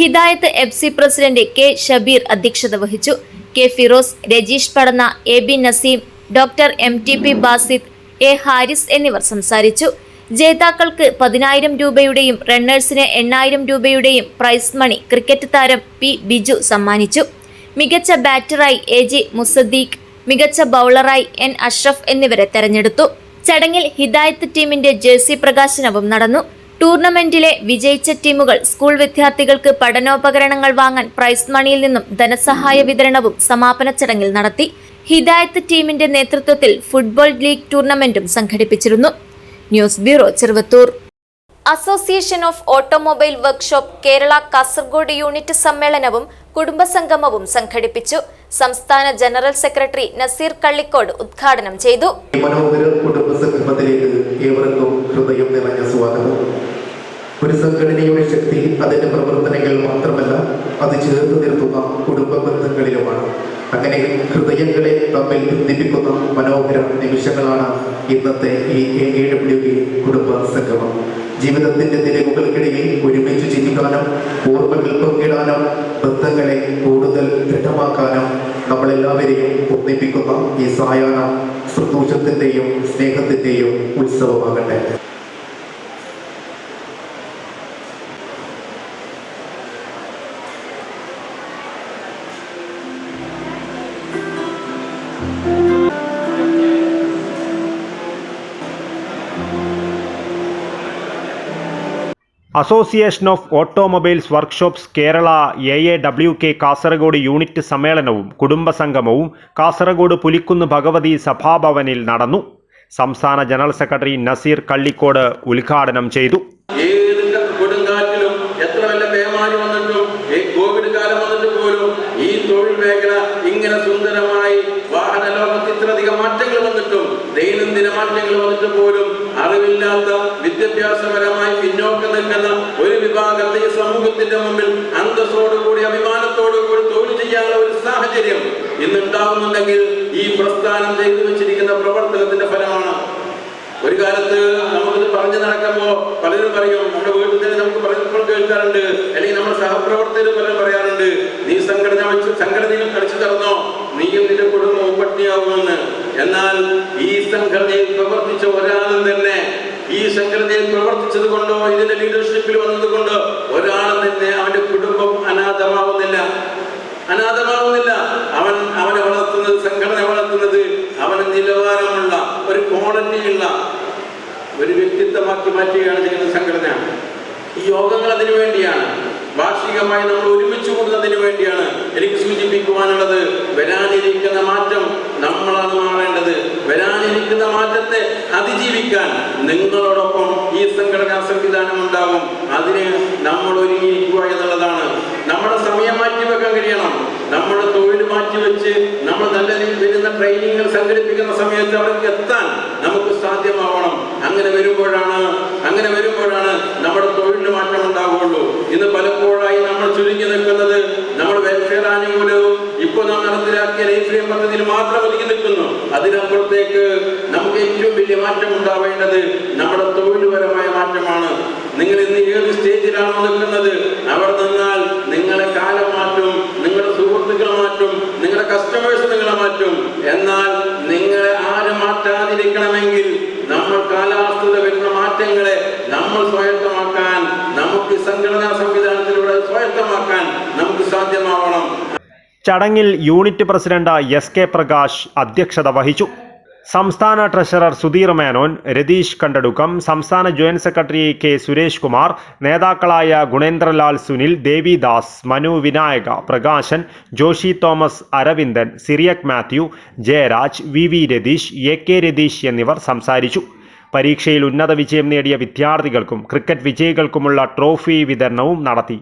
ഹിദായത്ത് എഫ്സി പ്രസിഡന്റ് K ഷബീർ അധ്യക്ഷത വഹിച്ചു. K Firoz, Rajeesh Padanna, AB Naseem, doctor MTP Basid, A Haris എന്നിവർ സംസാരിച്ചു. ജേതാക്കൾക്ക് 10,000 രൂപയുടെയും റണ്ണേഴ്സിന് 8,000 രൂപയുടെയും പ്രൈസ് മണി ക്രിക്കറ്റ് താരം P ബിജു സമ്മാനിച്ചു. മികച്ച ബാറ്ററായി AG മുസദ്ദീഖ്, മികച്ച ബൗളറായി N അഷ്റഫ് എന്നിവരെ തെരഞ്ഞെടുത്തു. ചടങ്ങിൽ ഹിദായത്ത് ടീമിന്റെ ജേഴ്സി പ്രകാശനവും നടന്നു. ടൂർണമെന്റിലെ വിജയിച്ച ടീമുകൾ സ്കൂൾ വിദ്യാർത്ഥികൾക്ക് പഠനോപകരണങ്ങൾ വാങ്ങാൻ പ്രൈസ് മണിയിൽ നിന്നും ധനസഹായ വിതരണവും സമാപന ചടങ്ങിൽ നടത്തി. ഹിദായത്ത് ടീമിന്റെ നേതൃത്വത്തിൽ ഫുട്ബോൾ ലീഗ് ടൂർണമെന്റും സംഘടിപ്പിച്ചിരുന്നു. News bureau, Cheruvathur. Association of automobile workshop Kerala Kasaragod unit സമ്മേളനവും കുടുംബസംഗമവും സംഘടിപ്പിച്ചു. സംസ്ഥാന ജനറൽ സെക്രട്ടറി നസീർ കള്ളിക്കോട് ഉദ്ഘാടനം ചെയ്തു. മനോഹര കുടുംബസംഗമത്തിലേക്ക് ഏവർക്കും ഹൃദയം നിറഞ്ഞ സ്വാഗതം. ഒരു സംഘടനയുടെ ശക്തി അതിന്റെ പ്രവർത്തനങ്ങൾ മാത്രമല്ല, അത് ചേർത്ത് നിർത്തുന്ന കുടുംബ ബന്ധങ്ങളിലുമാണ്. അങ്ങനെ ഹൃദയങ്ങളെ തമ്മിൽ ബന്ധിപ്പിക്കുന്ന മനോഹര നിമിഷങ്ങളാണ് ഇന്നത്തെ ഈ AAWK കുടുംബ സംഗമം. ജീവിതത്തിന്റെ തിരക്കുകൾക്കിടയിൽ ഒരുമിച്ച് ചിന്തിക്കാനും ഓർമ്മകൾ പങ്കിടാനും ബന്ധങ്ങളെ കൂടുതൽ ദൃഢമാക്കാനും നമ്മളെല്ലാവരെയും ഒന്നിപ്പിക്കുന്ന ഈ സായാഹ്നം സന്തോഷത്തിന്റെയും സ്നേഹത്തിന്റെയും ഉത്സവമാകട്ടെ. Association of automobiles workshops Kerala AAWK Kasaragod unit സമ്മേളനവും കുടുംബസംഗമവും കാസർഗോഡ് പുലിക്കുന്ന് ഭഗവതി സഭാഭവനിൽ നടന്നു. സംസ്ഥാന ജനറൽ സെക്രട്ടറി നസീർ കള്ളിക്കോട് ഉദ്ഘാടനം ചെയ്തു. കൊടുങ്കാറ്റിലും എത്ര വല്ല പേമാരി വന്നിട്ടും കോവിഡ് കാലം വന്നിട്ട് പോലും ഈ തൊഴിൽ മേഖല ഇങ്ങനെ സുന്ദരമായി വാഹന ലോകത്ത് ഇത്രയധികം മാറ്റങ്ങൾ വന്നിട്ടും ദൈനംദിന മാറ്റങ്ങൾ വന്നിട്ട് പോലും അറിവില്ലാത്ത വിദ്യാഭ്യാസപരമായി പിന്നോക്കം നിൽക്കുന്ന ഒരു വിഭാഗത്തെ ഈ സമൂഹത്തിന്റെ മുമ്പിൽ അന്തസ്സോടുകൂടി അഭിമാനത്തോടുകൂടി തൊഴിൽ ചെയ്യാനുള്ള ഒരു സാഹചര്യം ഇന്നുണ്ടാകുന്നുണ്ടെങ്കിൽ ഈ പ്രസ്ഥാനം ചെയ്തു വെച്ചിരിക്കുന്ന പ്രവർത്തനത്തിന്റെ ഫലമാണ്. ഒരു കാലത്ത് നമുക്കിത് പറഞ്ഞു നടക്കുമ്പോ പലരും പറയും, നമ്മുടെ വീട്ടിൽ തന്നെ നമുക്ക് പറയുമ്പോൾ കേൾക്കാറുണ്ട്, അല്ലെങ്കിൽ നമ്മുടെ സഹപ്രവർത്തകർ പലരും പറയാറുണ്ട്, നീ സംഘടനയിൽ കളിച്ചു തറന്നോ, നീയും നിന്റെ കുടുംബവും പട്ടിണിയാവുമെന്ന്. എന്നാൽ ഈ സംഘടനയിൽ പ്രവർത്തിച്ച ഒരാളും തന്നെ, ഈ സംഘടനയിൽ പ്രവർത്തിച്ചത് കൊണ്ടോ ഇതിന്റെ ലീഡർഷിപ്പിൽ വന്നത് കൊണ്ടോ ഒരാളും തന്നെ അവന്റെ കുടുംബം അനാഥമാവുന്നില്ല. അവനെ വളർത്തുന്നത്, സംഘടന വളർത്തുന്നത് അവന് നിലവാരമുള്ള ഒരു ക്വാളിറ്റിയുള്ള ഒരു വ്യക്തിത്വമാക്കി മാറ്റുകയാണ് ചെയ്യുന്ന സംഘടന. ഈ യോഗങ്ങൾ അതിനു വേണ്ടിയാണ്, വാർഷികമായി നമ്മൾ ഒരുമിച്ച് കൂടുന്നതിന് വേണ്ടിയാണ്. എനിക്ക് സൂചിപ്പിക്കുവാനുള്ളത്, വരാനിരിക്കുന്ന മാറ്റം നമ്മളാണ് മാറേണ്ടത്. വരാനിരിക്കുന്ന മാറ്റത്തെ അതിജീവിക്കാൻ നിങ്ങളോടൊപ്പം ഈ സംഘടനാ സംവിധാനം ഉണ്ടാകും. അതിന് നമ്മൾ ഒരുങ്ങിയിരിക്കുക എന്നുള്ളതാണ്. നമ്മുടെ സമയം മാറ്റിവെക്കാൻ കഴിയണം. നമ്മുടെ തൊഴിൽ മാറ്റിവെച്ച് നമ്മൾ നല്ല രീതിയിൽ വരുന്ന ട്രെയിനിങ്ങുകൾ സംഘടിപ്പിക്കുന്ന സമയത്ത് അവിടേക്ക് എത്താൻ നമുക്ക് സാധ്യമാവണം. അങ്ങനെ വരുമ്പോഴാണ് നമ്മുടെ തൊഴിലിന് മാറ്റം ഉണ്ടാവുകയുള്ളൂ. ഇന്ന് പലപ്പോഴായി നമ്മൾ ചുരുങ്ങി നിൽക്കുന്നത് നമ്മൾ വെൽഫെയർ ആനുകൂല്യവും ഇപ്പോൾ നാം നടപ്പിലാക്കിയ ലൈഫ് ലൈൻ പദ്ധതിയിൽ മാത്രം ഒതുങ്ങി നിൽക്കുന്നു. അതിനപ്പുറത്തേക്ക് നമുക്ക് ഏറ്റവും വലിയ മാറ്റം ഉണ്ടാവേണ്ടത് നമ്മുടെ തൊഴിൽപരമായ മാറ്റമാണ്. നിങ്ങൾ ഇന്ന് ഏത് സ്റ്റേജിലാണോ നിൽക്കുന്നത്, അവിടെ നിന്നാൽ നിങ്ങളെ കാലം മാറ്റും, നിങ്ങളുടെ സുഹൃത്തുക്കൾ മാറ്റും, നിങ്ങളുടെ കസ്റ്റമേഴ്സ് നിങ്ങളെ മാറ്റും. എന്നാൽ നിങ്ങളെ ആരും മാറ്റാതിരിക്കണമെങ്കിൽ നമ്മൾ കാലാവസ്ഥയിൽ വരുന്ന മാറ്റങ്ങളെ നമ്മൾ സ്വായത്തമാക്കാൻ, നമുക്ക് സംഘടനാ സംവിധാനത്തിലൂടെ സ്വായത്തമാക്കാൻ നമുക്ക് സാധ്യമാവണം. ചടങ്ങിൽ യൂണിറ്റ് പ്രസിഡന്റ് SK പ്രകാശ് അധ്യക്ഷത വഹിച്ചു. സംസ്ഥാന ട്രഷറർ സുധീർ മേനോൻ, രതീഷ് കണ്ടടുക്കം, സംസ്ഥാന joint secretary K Suresh Kumar, നേതാക്കളായ Gunendralal Sunil, Devidas, Manu Vinayaka, Prakashan, Joshy Thomas, Aravindan, Cyriac Mathew, Jayaraj, VV Ratheesh, AK Ratheesh എന്നിവർ സംസാരിച്ചു. പരീക്ഷയിൽ ഉന്നത വിജയം നേടിയ വിദ്യാർത്ഥികൾക്കും ക്രിക്കറ്റ് വിജയികൾക്കുമുള്ള ട്രോഫി വിതരണവും നടത്തി.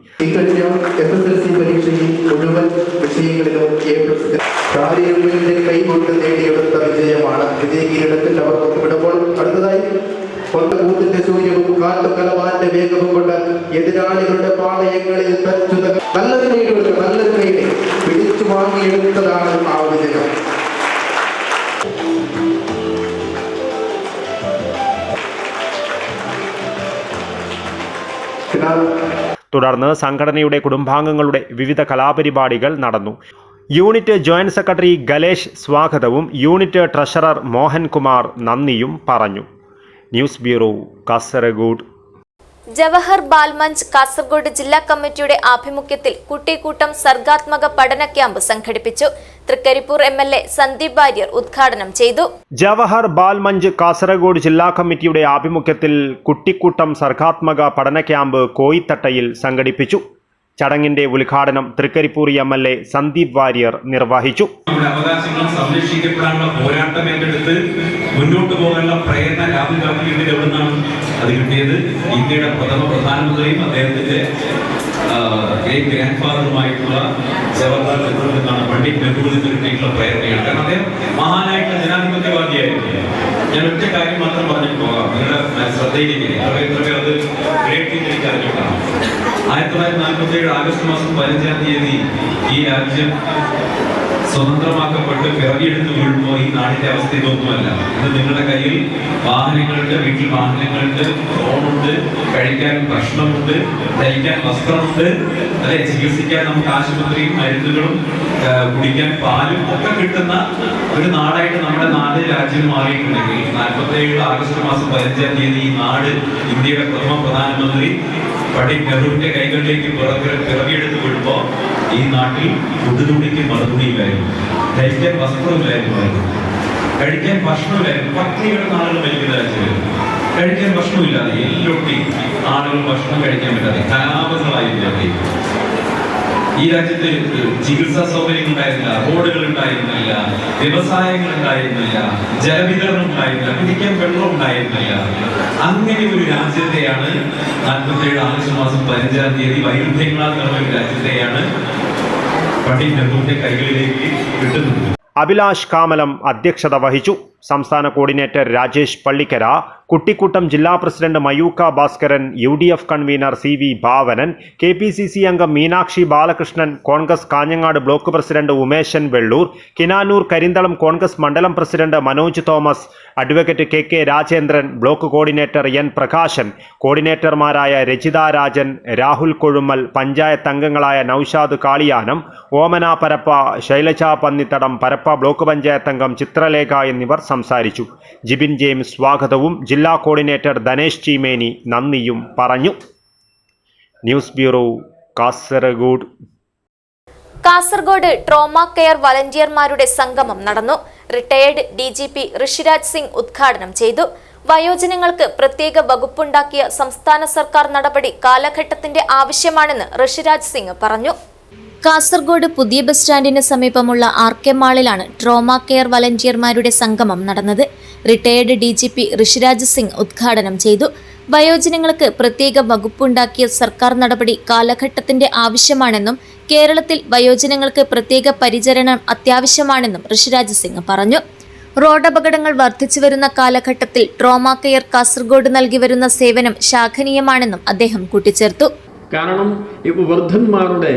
കൈകൊണ്ട് നേടിയെടുത്ത വിജയമാണ്. വിജയകിരീടത്തിൽ അവർ ഒത്തുവിടുമ്പോൾ അടുത്തതായി കൊണ്ടകൂത്തിന്റെ സൂര്യവും കാട്ടുകലവാന്റെ വേഗവും കൊണ്ട് എതിരാളികളുടെ പാളയങ്ങളിൽ നല്ലൊരു കൈയുടെ പിടിച്ചു വാങ്ങിയെടുത്തതാണ് ആ വിജയം. തുടർന്ന് സംഘടനയുടെ കുടുംബാംഗങ്ങളുടെ വിവിധ കലാപരിപാടികൾ നടന്നു. യൂണിറ്റ് ജോയിന്റ് സെക്രട്ടറി ഗലേഷ് സ്വാഗതവും യൂണിറ്റ് ട്രഷറർ മോഹൻകുമാർ നന്ദിയും പറഞ്ഞു. News bureau, Kasaragod. ജവഹർ ബാൽമഞ്ച് കാസർഗോഡ് ജില്ലാ കമ്മിറ്റിയുടെ ആഭിമുഖ്യത്തിൽ കുട്ടിക്കൂട്ടം സർഗാത്മക പഠന ക്യാമ്പ് സംഘടിപ്പിച്ചു. തൃക്കരിപ്പൂർ MLA സന്ദീപ് വാര്യർ ഉദ്ഘാടനം ചെയ്തു. ജവഹർ ബാൽമഞ്ച് കാസർഗോഡ് ജില്ലാ കമ്മിറ്റിയുടെ ആഭിമുഖ്യത്തിൽ കുട്ടിക്കൂട്ടം സർഗാത്മക പഠന ക്യാമ്പ് കോയിത്തട്ടയിൽ സംഘടിപ്പിച്ചു. ചടങ്ങിന്റെ ഉദ്ഘാടനം തൃക്കരിപ്പൂർ MLA സന്ദീപ് വാര്യർ നിർവഹിച്ചു. നമ്മുടെ അവകാശങ്ങൾ സംരക്ഷിക്കപ്പെടാനുള്ള പോരാട്ടം ഏറ്റെടുത്ത് മുന്നോട്ട് പോകാനുള്ള പ്രേരണ രാഹുൽ ഗാന്ധിയുടെ എവിടെ നിന്നാണ് അത് കിട്ടിയത്? ഇന്ത്യയുടെ പ്രധാനമന്ത്രിയും അദ്ദേഹത്തിന്റെ ഗ്രേറ്റ് ഗ്രാൻഡ് ഫാദറുമായിട്ടുള്ള ജവഹർലാൽ നെഹ്റുവിൽ നിന്നാണ്, പണ്ഡിറ്റ് നെഹ്റുവിൽ നിന്ന് കിട്ടിയിട്ടുള്ള പ്രേരണയാണ്. കാരണം അദ്ദേഹം മഹാനായിട്ടുള്ള ജനാധിപത്യവാദിയായിരുന്നു. ഞാൻ ഒറ്റ കാര്യം മാത്രം പറഞ്ഞിട്ട് പോകാം, നിങ്ങളുടെ ശ്രദ്ധയിലേക്ക് എത്ര അത് ഗ്രേറ്റ് അറിഞ്ഞിട്ടാണ്. 1947 ആഗസ്റ്റ് മാസം 15-ാം തീയതി ഈ രാജ്യം സ്വതന്ത്രമാക്കപ്പെട്ട് പിറവിയെടുത്ത് വീഴുമ്പോൾ ഈ നാടിന്റെ അവസ്ഥ ഇതൊന്നുമല്ല. ഇത് നിങ്ങളുടെ കയ്യിൽ വാഹനങ്ങളുണ്ട്, വീട്ടിൽ വാഹനങ്ങളുണ്ട്, ഫോണുണ്ട്, കഴിക്കാൻ ഭക്ഷണമുണ്ട്, ധരിക്കാൻ വസ്ത്രമുണ്ട്, അല്ലെ, ചികിത്സിക്കാൻ നമുക്ക് ആശുപത്രിയും മരുന്നുകളും കുടിക്കാൻ പാലും ഒക്കെ കിട്ടുന്ന ഒരു നാടായിട്ട് നമ്മുടെ രാജ്യം മാറിയിട്ടുണ്ടെങ്കിൽ 1947 ആഗസ്റ്റ് മാസം 15-ാം തീയതി ഈ നാട് ഇന്ത്യയുടെ പ്രഥമ പ്രധാനമന്ത്രി പണ്ഡിറ്റ് നെഹ്റുവിന്റെ കൈകളിലേക്ക് പിറവിയെടുത്ത് വീഴുമ്പോൾ ഈ നാട്ടിൽ ഉടുതുണിക്ക് മറുതുണിയിലായിരുന്നു, ധരിക്കാൻ വസ്ത്രമില്ലായിരുന്നു, കഴിക്കാൻ ഭക്ഷണമില്ലായിരുന്നു. പട്ടിണിയുടെ നാളുകൾ മരിക്കുന്ന രാജ്യമായിരുന്നു. കഴിക്കാൻ ഭക്ഷണമില്ലാതെ എല്ലാവരുടെയും ആളുകൾ ഭക്ഷണം കഴിക്കാൻ പറ്റാതെ കലാപങ്ങളായിരുന്നു. ഈ രാജ്യത്ത് ചികിത്സാ സൗകര്യങ്ങൾ ഉണ്ടായിരുന്നില്ല, റോഡുകൾ ഉണ്ടായിരുന്നില്ല, വ്യവസായങ്ങൾ ഉണ്ടായിരുന്നില്ല, ജലവിതരണം ഉണ്ടായിരുന്നില്ല, കുടിക്കാൻ വെള്ളം ഉണ്ടായിരുന്നില്ല. അങ്ങനെ ഒരു രാജ്യത്തെയാണ് 1947 ആഗസ്റ്റ് മാസം 15-ാം തീയതി വൈരുദ്ധ്യങ്ങളാൽ നിറഞ്ഞ ഒരു രാജ്യത്തെയാണ് പണ്ഡിറ്റ് നെഹ്റുവിന്റെ കൈകളിലേക്ക് കിട്ടുന്നത്. അഭിലാഷ് കാമലം അധ്യക്ഷത വഹിച്ചു. സംസ്ഥാന കോർഡിനേറ്റർ രാജേഷ് പള്ളിക്കര, കുട്ടിക്കൂട്ടം ജില്ലാ president Mayookha Bhaskaran, UDF convener CV Bhavanan, KPCC അംഗം മീനാക്ഷി ബാലകൃഷ്ണൻ, കോൺഗ്രസ് കാഞ്ഞങ്ങാട് ബ്ലോക്ക് പ്രസിഡന്റ് ഉമേശൻ വെള്ളൂർ, കിനാനൂർ കരിന്തളം കോൺഗ്രസ് മണ്ഡലം president Manoj Thomas, advocate KK Rajendran, block coordinator N Prakashan, കോർഡിനേറ്റർമാരായ രജിത രാജൻ, രാഹുൽ കൊഴുമ്മൽ, പഞ്ചായത്ത് അംഗങ്ങളായ നൌഷാദ് കാളിയാനം, ഓമന പരപ്പ, ശൈലജ പന്നിത്തടം, പരപ്പ ബ്ലോക്ക് പഞ്ചായത്ത് അംഗം ചിത്രലേഖ എന്നിവർ സംസാരിച്ചു. ജിബിൻ ജെയിംസ് സ്വാഗതവും ജില്ലാ കോർഡിനേറ്റർ ധനേഷ് ചീമേനി നന്ദിയും പറഞ്ഞു. News bureau, Kasaragod. Kasaragod trauma care വളണ്ടിയർമാരുടെ സംഗമം നടന്നു. റിട്ടയേർഡ് DGP ഋഷിരാജ് സിംഗ് ഉദ്ഘാടനം ചെയ്തു. വയോജനങ്ങൾക്ക് പ്രത്യേക വകുപ്പുണ്ടാക്കിയ സംസ്ഥാന സർക്കാർ നടപടി കാലഘട്ടത്തിന്റെ ആവശ്യമാണെന്ന് ഋഷിരാജ് സിംഗ് പറഞ്ഞു. കാസർഗോഡ് പുതിയ ബസ് സ്റ്റാൻഡിന് സമീപമുള്ള RK മാളിലാണ് ട്രോമ കെയർ വളണ്ടിയർമാരുടെ സംഗമം നടന്നത്. റിട്ടയേർഡ് DGP ഋഷിരാജ് സിംഗ് ഉദ്ഘാടനം ചെയ്തു. വയോജനങ്ങൾക്ക് പ്രത്യേക വകുപ്പുണ്ടാക്കിയ സർക്കാർ നടപടി കാലഘട്ടത്തിന്റെ ആവശ്യമാണെന്നും കേരളത്തിൽ വയോജനങ്ങൾക്ക് പ്രത്യേക പരിചരണം അത്യാവശ്യമാണെന്നും ഋഷിരാജ് സിംഗ് പറഞ്ഞു. റോഡപകടങ്ങൾ വർദ്ധിച്ചുവരുന്ന കാലഘട്ടത്തിൽ ട്രോമ കെയർ കാസർഗോഡ് നൽകി വരുന്ന സേവനം ശ്ലാഘനീയമാണെന്നും അദ്ദേഹം കൂട്ടിച്ചേർത്തു. കാരണം ഇപ്പോൾ വൃദ്ധന്മാരുടെ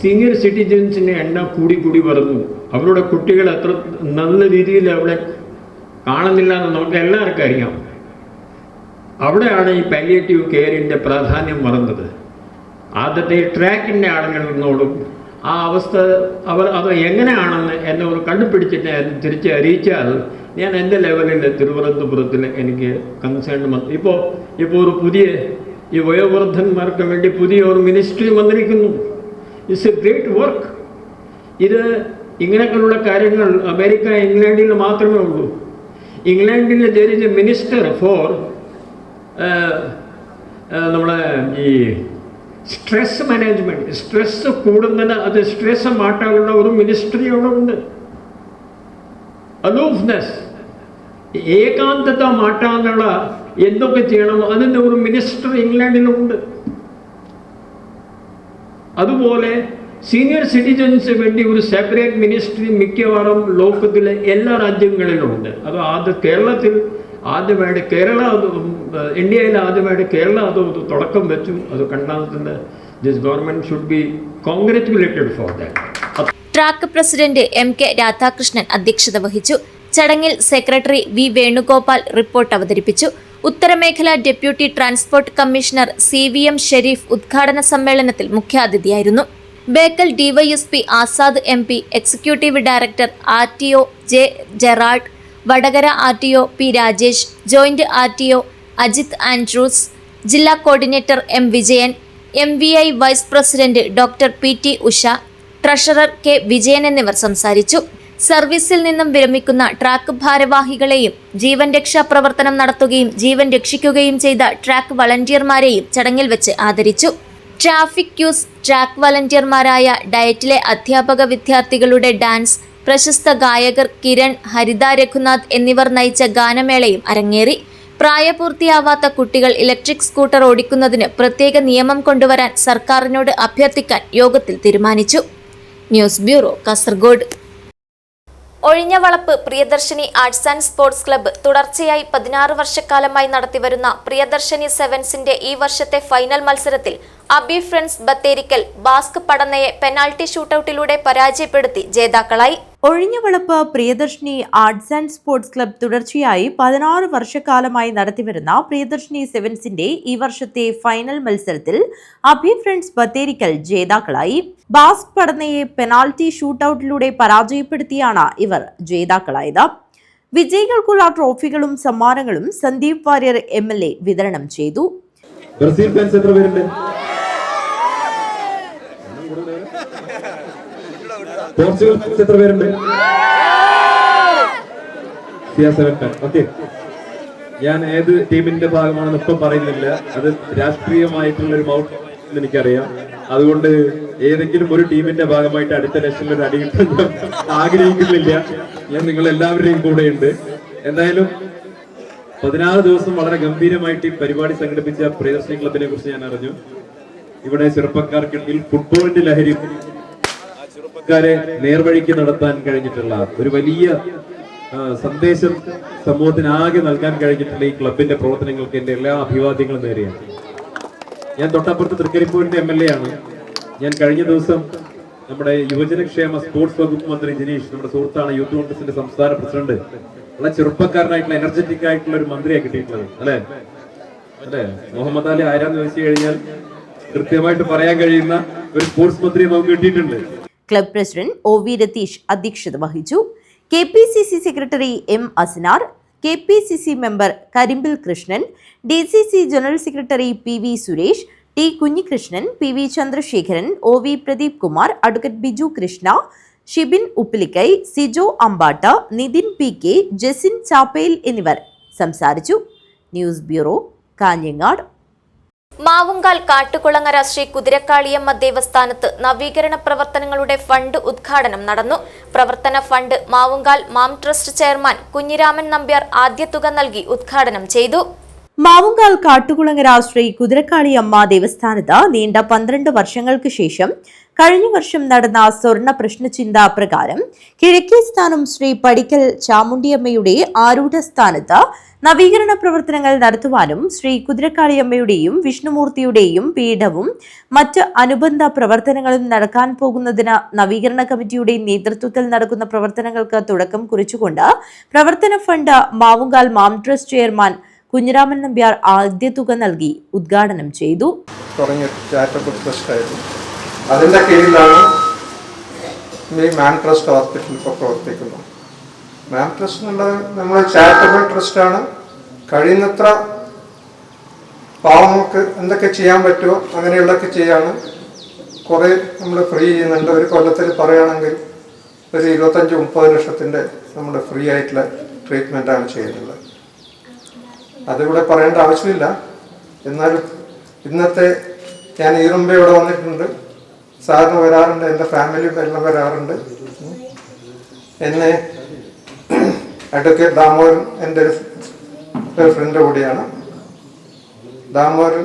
സീനിയർ സിറ്റിസൻസിൻ്റെ എണ്ണം കൂടി വരുന്നു. അവരുടെ കുട്ടികൾ എത്ര നല്ല രീതിയിൽ അവിടെ കാണുന്നില്ല എന്ന് നമുക്ക് എല്ലാവർക്കും അറിയാം. അവിടെയാണ് ഈ പാലിയേറ്റീവ് കെയറിൻ്റെ പ്രാധാന്യം വരുന്നത്. ആദ്യത്തെ ട്രാക്കിൻ്റെ ആളുകളോടും ആ അവസ്ഥ അവർ അത് എങ്ങനെയാണെന്ന് എന്നെ ഒരു കണ്ടുപിടിച്ചിട്ട് തിരിച്ച് അറിയിച്ചാൽ ഞാൻ എൻ്റെ ലെവലിൽ തിരുവനന്തപുരത്തിൽ എനിക്ക് കൺസേൺ വന്നു. ഇപ്പോൾ ഒരു പുതിയ ഈ വയോവൃദ്ധന്മാർക്ക് വേണ്ടി പുതിയ ഒരു മിനിസ്ട്രി വന്നിരിക്കുന്നു. It's A great work. ഇത് ഇങ്ങനെയൊക്കെയുള്ള കാര്യങ്ങൾ അമേരിക്ക, ഇംഗ്ലണ്ടിൽ മാത്രമേ ഉള്ളൂ. ഇംഗ്ലണ്ടിൽ there is a minister for നമ്മളെ ഈ സ്ട്രെസ് മാനേജ്മെൻറ്റ്, സ്ട്രെസ് കൂടുന്നത് അത് സ്ട്രെസ് മാറ്റാനുള്ള ഒരു മിനിസ്ട്രി അവിടെ ഉണ്ട്. അലൂഫ്നെസ്, ഏകാന്തത മാറ്റാനുള്ള എന്തൊക്കെ ചെയ്യണം അതിൻ്റെ ഒരു മിനിസ്റ്റർ ഇംഗ്ലണ്ടിലുണ്ട്. അതുപോലെ സീനിയർ സിറ്റിസൻസ് വേണ്ടി ഒരു സെപ്പറേറ്റ് മിനിസ്ട്രി മിക്കവാറും ലോകത്തിലെ എല്ലാ രാജ്യങ്ങളിലും ഉണ്ട്. അത് കേരളത്തിൽ ആദ്യമായിട്ട് ഇന്ത്യയിൽ ആദ്യമായിട്ട് കേരളം അത് തുടക്കം വെച്ചു. അത് കണ്ടാൽ this government should be congratulated for that. Track president MK Radhakrishnan അധ്യക്ഷത വഹിച്ചു. ചടങ്ങിൽ സെക്രട്ടറി V വേണുഗോപാൽ റിപ്പോർട്ട് അവതരിപ്പിച്ചു. ഉത്തരമേഖല deputy transport commissioner CVM Sherif ഉദ്ഘാടന സമ്മേളനത്തിൽ മുഖ്യാതിഥിയായിരുന്നു. Bekal DYSP Azad MP, executive director RTO J Gerald, Vadakara RTO P Rajesh, joint RTO Ajith Andrews, ജില്ലാ coordinator M Vijayan, MVI vice president doctor PT Usha, treasurer K Vijayan എന്നിവർ സംസാരിച്ചു. സർവീസിൽ നിന്നും വിരമിക്കുന്ന ട്രാക്ക് ഭാരവാഹികളെയും ജീവൻ രക്ഷാ പ്രവർത്തനം നടത്തുകയും ജീവൻ രക്ഷിക്കുകയും ചെയ്ത ട്രാക്ക് വളണ്ടിയർമാരെയും ചടങ്ങിൽ വെച്ച് ആദരിച്ചു. ട്രാഫിക് ക്യൂസ്, ട്രാക്ക് വളണ്ടിയർമാരായ ഡയറ്റിലെ അധ്യാപക വിദ്യാർത്ഥികളുടെ ഡാൻസ്, പ്രശസ്ത ഗായകർ കിരൺ, ഹരിത രഘുനാഥ് എന്നിവർ നയിച്ച ഗാനമേളയും അരങ്ങേറി. പ്രായപൂർത്തിയാവാത്ത കുട്ടികൾ ഇലക്ട്രിക് സ്കൂട്ടർ ഓടിക്കുന്നതിന് പ്രത്യേക നിയമം കൊണ്ടുവരാൻ സർക്കാരിനോട് അഭ്യർത്ഥിക്കാൻ യോഗത്തിൽ തീരുമാനിച്ചു. News bureau, Kasaragod. Ozhinjavalappu Priyadarshini arts and sports club തുടർച്ചയായി 16 വർഷക്കാലമായി നടത്തിവരുന്ന പ്രിയദർശിനി സെവൻസിന്റെ ഈ വർഷത്തെ ഫൈനൽ മത്സരത്തിൽ അബി ഫ്രണ്ട്സ് ബത്തേരിക്കൽ ബാസ്ക് പടന്നയെ പെനാൽറ്റി ഷൂട്ടൌട്ടിലൂടെ പരാജയപ്പെടുത്തി ജേതാക്കളായി. Ozhinjavalappu Priyadarshini arts and sports club തുടർച്ചയായി 16 വർഷക്കാലമായി നടത്തിവരുന്ന പ്രിയദർശിനി സെവൻസിന്റെ ഈ വർഷത്തെ ഫൈനൽ മത്സരത്തിൽ അബി ഫ്രണ്ട്സ് ബത്തേരിക്കൽ ജേതാക്കളായി. ബാസ്ക് പടന്നയെ പെനാൽറ്റി ഷൂട്ടൌട്ടിലൂടെ പരാജയപ്പെടുത്തിയാണ് ഇവർ ജേതാക്കളായത്. വിജയികൾക്കുള്ള ട്രോഫികളും സമ്മാനങ്ങളും സന്ദീപ് വാര്യർ MLA വിതരണം ചെയ്തു. ബ്രസീൽ ഫാൻസ് എത്ര പേരുണ്ട്? പോർച്ചുഗൽ ഫാൻസ് എത്ര പേരുണ്ട്? ഓക്കെ, ഞാൻ ഏത് ടീമിന്റെ ഭാഗമാണെന്ന് ഇപ്പം പറയുന്നില്ല. അത് രാഷ്ട്രീയമായിട്ടുള്ള ഒരു മൗട്ട് എനിക്കറിയാം. അതുകൊണ്ട് ഏതെങ്കിലും ഒരു ടീമിന്റെ ഭാഗമായിട്ട് അടുത്ത ഇലക്ഷനിൽ ഒരു അടി കിട്ടാൻ ആഗ്രഹിക്കുന്നില്ല. ഞാൻ നിങ്ങൾ എല്ലാവരുടെയും കൂടെയുണ്ട്. എന്തായാലും 16 ദിവസം വളരെ ഗംഭീരമായിട്ട് ഈ പരിപാടി സംഘടിപ്പിച്ച പ്രിയദർശിനി ക്ലബിനെ കുറിച്ച് ഞാൻ അറിഞ്ഞു. ഇവിടെ ചെറുപ്പക്കാർക്കിടയിൽ ഫുട്ബോളിന്റെ ലഹരി ആ ചെറുപ്പക്കാരെ നേർവഴിക്ക് നടത്താൻ കഴിഞ്ഞിട്ടുള്ള ഒരു വലിയ സന്ദേശം സമൂഹത്തിനാകെ നൽകാൻ കഴിഞ്ഞിട്ടുള്ള ഈ ക്ലബിന്റെ പ്രവർത്തനങ്ങൾക്ക് എന്റെ എല്ലാ അഭിവാദ്യങ്ങളും നേരെയാണ്. ഞാൻ തൊട്ടപ്പുറത്ത് തൃക്കരിപ്പൂരിന്റെ MLA ആണ്. ഞാൻ കഴിഞ്ഞ ദിവസം നമ്മുടെ യുവജനക്ഷേമ സ്പോർട്സ് വകുപ്പ് മന്ത്രി ജിനീഷ്, നമ്മുടെ സുഹൃത്താണ്, യൂത്ത് കോൺഗ്രസിന്റെ സംസ്ഥാന പ്രസിഡന്റ്, വളരെ ചെറുപ്പക്കാരനായിട്ടുള്ള എനർജറ്റിക് ആയിട്ടുള്ള ഒരു മന്ത്രിയാണ് കിട്ടിയിട്ടുള്ളത്. അല്ലെ മുഹമ്മദ് അലി ആരാന്ന് ചോദിച്ചു കഴിഞ്ഞാൽ കൃത്യമായിട്ട് പറയാൻ കഴിയുന്ന ഒരു സ്പോർട്സ് മന്ത്രിയെ നമുക്ക് കിട്ടിയിട്ടുണ്ട്. ക്ലബ് പ്രസിഡന്റ് OV രതീഷ് അധ്യക്ഷത വഹിച്ചു. KPCC secretary M Asnar, KPCC member Karimbil Krishnan, DCC general secretary PV Suresh, T Kunhikrishnan, PV Chandrasekharan, OV Pradeep Kumar, advocate Biju Krishna, Shibin Uppilikkai, Sijo Ambatta, Nithin PK, Jesin Chappayil എന്നിവർ സംസാരിച്ചു. News bureau, Kanhangad. മാവുങ്കാൽ കാട്ടുകുളങ്ങര ശ്രീ കുതിരക്കാളിയമ്മ ദേവസ്ഥാനത്ത് നവീകരണ പ്രവർത്തനങ്ങളുടെ ഫണ്ട് ഉദ്ഘാടനം നടന്നു. പ്രവർത്തന ഫണ്ട് മാവുങ്കാൽ മാം ട്രസ്റ്റ് ചെയർമാൻ കുഞ്ഞിരാമൻ നമ്പ്യാർ ആദ്യ തുക നൽകി ഉദ്ഘാടനം ചെയ്തു. മാവുങ്കാൽ കാട്ടുകുളങ്ങര ശ്രീ കുതിരക്കാളിയമ്മ ദേവസ്ഥാനത്ത് നീണ്ട 12 വർഷങ്ങൾക്ക് ശേഷം കഴിഞ്ഞ വർഷം നടന്ന സ്വർണ്ണ പ്രശ്നചിന്ത പ്രകാരം കിഴക്കേ സ്ഥാനം ശ്രീ പടിക്കൽ ചാമുണ്ടിയമ്മയുടെ ആരൂഢ സ്ഥാനത്ത് നവീകരണ പ്രവർത്തനങ്ങൾ നടത്തുവാനും ശ്രീ കുതിരക്കാളിയമ്മയുടെയും വിഷ്ണുമൂർത്തിയുടെയും പീഠവും മറ്റ് അനുബന്ധ പ്രവർത്തനങ്ങളും നടക്കാൻ പോകുന്നതിന് നവീകരണ കമ്മിറ്റിയുടെ നേതൃത്വത്തിൽ നടക്കുന്ന പ്രവർത്തനങ്ങൾക്ക് തുടക്കം കുറിച്ചുകൊണ്ട് പ്രവർത്തന ഫണ്ട് മാവുങ്കാൽ മാം ട്രസ്റ്റ് ചെയർമാൻ കുഞ്ഞിരാമൻ നമ്പ്യാർ ആദ്യ തുക നൽകി ഉദ്ഘാടനം ചെയ്തു. അതിന്റെ കീഴിലാണ് ഈ മാം ട്രസ്റ്റ് ഹോസ്പിറ്റൽ ഇപ്പോൾ പ്രവർത്തിക്കുന്നത്. മാം ട്രസ്റ്റ് എന്നുള്ളത് നമ്മൾ ചാരിറ്റബിൾ ട്രസ്റ്റാണ്. കഴിയുന്നത്ര പാവങ്ങൾക്ക് എന്തൊക്കെ ചെയ്യാൻ പറ്റുമോ അങ്ങനെയുള്ളതൊക്കെ ചെയ്യാണ്. കുറേ നമ്മൾ ഫ്രീ ചെയ്യുന്നുണ്ട്. ഒരു കൊല്ലത്തിൽ പറയുകയാണെങ്കിൽ ഒരു 25-30 ലക്ഷത്തിൻ്റെ നമ്മൾ ഫ്രീ ആയിട്ടുള്ള ട്രീറ്റ്മെൻറ്റാണ് ചെയ്യുന്നത്. അതിവിടെ പറയേണ്ട ആവശ്യമില്ല. എന്നാലും ഇന്നത്തെ ഞാൻ ഈറുമ്പ ഇവിടെ വന്നിട്ടുണ്ട്. സാറിന് വരാറുണ്ട്, എൻ്റെ ഫാമിലി എല്ലാം വരാറുണ്ട്. എന്നെ അഡ്വക്കേറ്റ് ദാമോദരൻ എൻ്റെ ഒരു ഫ്രണ്ട് കൂടിയാണ്. ദാമോദരൻ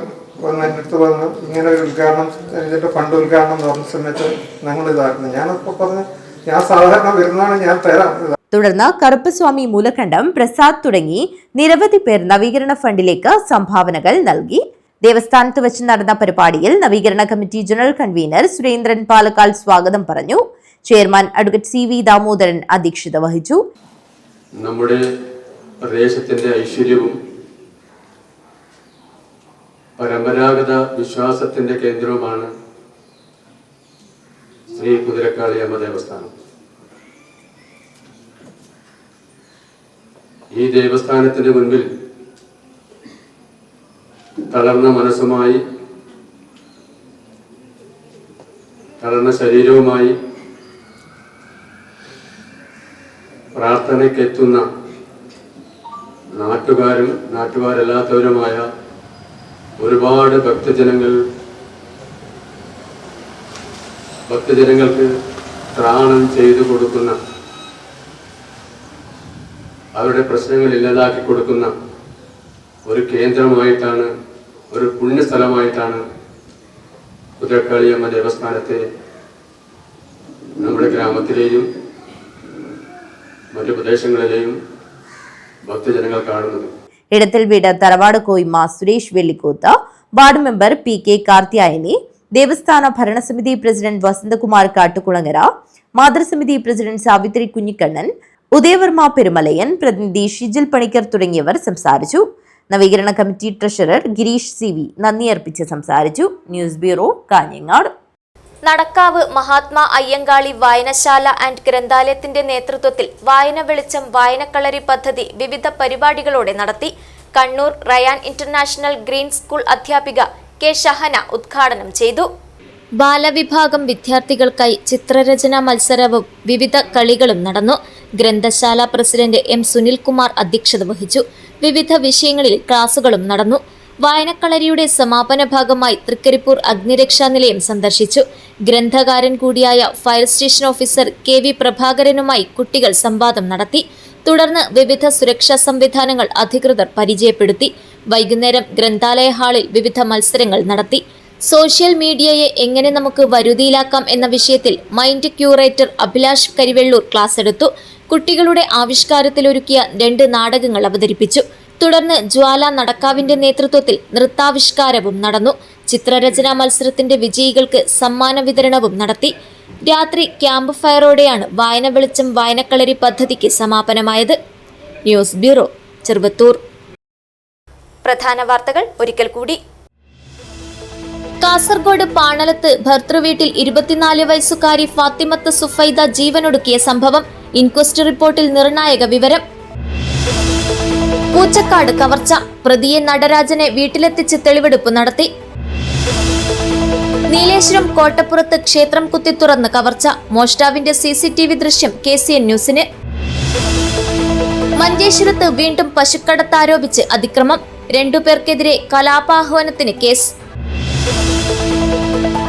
എൻ്റെ അടുത്ത് വന്ന് ഇങ്ങനെ ഒരു ഉദ്ഘാടനം, ഇതിൻ്റെ ഫണ്ട് ഉദ്ഘാടനം എന്ന് പറഞ്ഞ സമയത്ത് ഞങ്ങൾ ഇതായിരുന്നു. ഞാനപ്പോൾ പറഞ്ഞു ഞാൻ സാധാരണ വരുന്നതാണ്, ഞാൻ തരാം. തുടർന്ന് കറുപ്പസ്വാമി മൂലഖണ്ഡം, പ്രസാദ് തുടങ്ങി നിരവധി പേർ നവീകരണ ഫണ്ടിലേക്ക് സംഭാവനകൾ നൽകി. ദേവസ്ഥാനത്ത് വെച്ച് നടന്ന പരിപാടിയിൽ നവീകരണ committee general convener Surendran Palakkal സ്വാഗതം പറഞ്ഞു. ചെയർമാൻ അഡ്വക്കേറ്റ് CV ദാമോദരൻ അധ്യക്ഷത വഹിച്ചു. നമ്മുടെ പ്രദേശത്തിന്റെ ഐശ്വര്യവും പരമ്പരാഗത വിശ്വാസത്തിന്റെ കേന്ദ്രവുമാണ് ശ്രീ കുതിരക്കാളിയമ്മ ദേവസ്ഥാനം. ഈ ദേവസ്ഥാനത്തിന്റെ മുൻപിൽ തളർന്ന മനസ്സുമായി, തളർന്ന ശരീരവുമായി പ്രാർത്ഥനയ്ക്കെത്തുന്ന നാട്ടുകാരും നാട്ടുകാരല്ലാത്തവരുമായ ഒരുപാട് ഭക്തജനങ്ങൾ ഭക്തജനങ്ങൾക്ക് ത്രാണം ചെയ്തു കൊടുക്കുന്ന, അവരുടെ പ്രശ്നങ്ങൾ ഇല്ലാതാക്കി കൊടുക്കുന്ന ഒരു കേന്ദ്രമായിട്ടാണ്, ഒരു പുണ്യസ്ഥലമായിട്ടാണ് ഭദ്രകാളിയമ്മ ദേവസ്ഥാനത്തെ നമ്മുടെ ഗ്രാമത്തിലെയും മറ്റു പ്രദേശങ്ങളിലെയും ഭക്തജനങ്ങൾ കാണുന്നത്. ഇടത്തിൽ വീട് തറവാട് Koyimma Suresh Vellikoth, ward member PK Karthyayani, ദേവസ്ഥാന ഭരണസമിതി പ്രസിഡന്റ് വസന്തകുമാർ കാട്ടുകുളങ്ങര, മാതൃസമിതി പ്രസിഡന്റ് സാവിത്രി കുഞ്ഞിക്കണ്ണൻ, ഉദയവർമ്മ പെരുമലയൻ, പ്രതിനിധി ഷിജിൽ പണിക്കർ തുടങ്ങിയവർ സംസാരിച്ചു. നവീകരണ കമ്മിറ്റി ട്രഷറർ ഗിരീഷ് CV നന്ദി അർപ്പിച്ച് സംസാരിച്ചു. News bureau, Kanhangad. നടക്കാവ് മഹാത്മാ അയ്യങ്കാളി വായനശാല ആൻഡ് ഗ്രന്ഥാലയത്തിന്റെ നേതൃത്വത്തിൽ വായന വെളിച്ചം വായനക്കളരി പദ്ധതി വിവിധ പരിപാടികളോടെ നടത്തി. Kannur Ryan international green school അധ്യാപിക K ഷഹന ഉദ്ഘാടനം ചെയ്തു. ബാലവിഭാഗം വിദ്യാർത്ഥികൾക്കായി ചിത്രരചനാ മത്സരവും വിവിധ കളികളും നടന്നു. ഗ്രന്ഥശാല പ്രസിഡന്റ് M സുനിൽകുമാർ അധ്യക്ഷത വഹിച്ചു. വിവിധ വിഷയങ്ങളിൽ ക്ലാസുകളും നടന്നു. വായനക്കളരിയുടെ സമാപന ഭാഗമായി തൃക്കരിപ്പൂർ അഗ്നിരക്ഷാ നിലയം സന്ദർശിച്ചു. ഗ്രന്ഥകാരൻ കൂടിയായ ഫയർ സ്റ്റേഷൻ ഓഫീസർ KV പ്രഭാകരനുമായി കുട്ടികൾ സംവാദം നടത്തി. തുടർന്ന് വിവിധ സുരക്ഷാ സംവിധാനങ്ങൾ അധികൃതർ പരിചയപ്പെടുത്തി. വൈകുന്നേരം ഗ്രന്ഥാലയ ഹാളിൽ വിവിധ മത്സരങ്ങൾ നടത്തി. സോഷ്യൽ മീഡിയയെ എങ്ങനെ നമുക്ക് വരുതിയിലാക്കാം എന്ന വിഷയത്തിൽ mind curator Abhilash Karivellur class എടുത്തു. കുട്ടികളുടെ ആവിഷ്കാരത്തിലൊരുക്കിയ 2 നാടകങ്ങൾ അവതരിപ്പിച്ചു. തുടർന്ന് ജ്വാല നടക്കാവിന്റെ നേതൃത്വത്തിൽ നൃത്താവിഷ്കാരവും നടന്നു. ചിത്രരചനാ മത്സരത്തിന്റെ വിജയികൾക്ക് സമ്മാന വിതരണവും നടത്തി. രാത്രി ക്യാമ്പ് ഫയറോടെയാണ് വായന വെളിച്ചം വായനക്കളരി പദ്ധതിക്ക് സമാപനമായത്. News bureau, Cheruvathur. പ്രധാന വാർത്തകൾ ഒരിക്കൽ കൂടി. കാസർഗോഡ് പാണലത്ത് ഭർതൃവീട്ടിൽ 24 വയസ്സുകാരി ഫാത്തിമത്ത് സുഫൈദ ജീവനൊടുക്കിയ സംഭവം. ഇൻക്വസ്റ്റ് റിപ്പോർട്ടിൽ നിർണായക വിവരം. പൂച്ചക്കാട് കവർച്ച, പ്രതിയെ നടരാജനെ വീട്ടിലെത്തിച്ച് തെളിവെടുപ്പ് നടത്തി. നീലേശ്വരം കോട്ടപ്പുറത്ത് ക്ഷേത്രം കുത്തിത്തുറന്ന് കവർച്ച, മോഷ്ടാവിന്റെ CCTV ദൃശ്യം KCN ന്യൂസിന്. മഞ്ചേശ്വരത്ത് വീണ്ടും പശുക്കടത്താരോപിച്ച് അതിക്രമം, 2 പേർക്കെതിരെ കലാപാഹ്വാനത്തിന് കേസ്.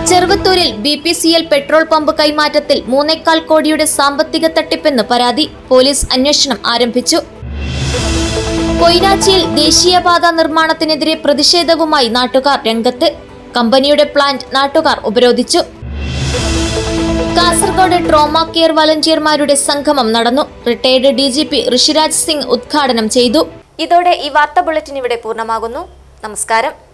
ചെറുവത്തൂരിൽ BPCL പെട്രോൾ പമ്പ് കൈമാറ്റത്തിൽ 3.25 കോടിയുടെ സാമ്പത്തിക തട്ടിപ്പെന്ന് പരാതി, പോലീസ് അന്വേഷണം ആരംഭിച്ചു. പൊയ്നാച്ചിയിൽ ദേശീയപാത നിർമ്മാണത്തിനെതിരെ പ്രതിഷേധവുമായി നാട്ടുകാർ രംഗത്ത്, കമ്പനിയുടെ പ്ലാന്റ് നാട്ടുകാർ ഉപരോധിച്ചു. കാസർഗോഡ് ട്രോമ കെയർ വളണ്ടിയർമാരുടെ സംഗമം നടന്നു. റിട്ടയർഡ് DGP ഋഷിരാജ് സിംഗ് ഉദ്ഘാടനം ചെയ്തു. ഇതോടെ ഈ വാർത്താ ബുള്ളറ്റിൻ ഇവിടെ പൂർണ്ണമാകുന്നു. നമസ്കാരം.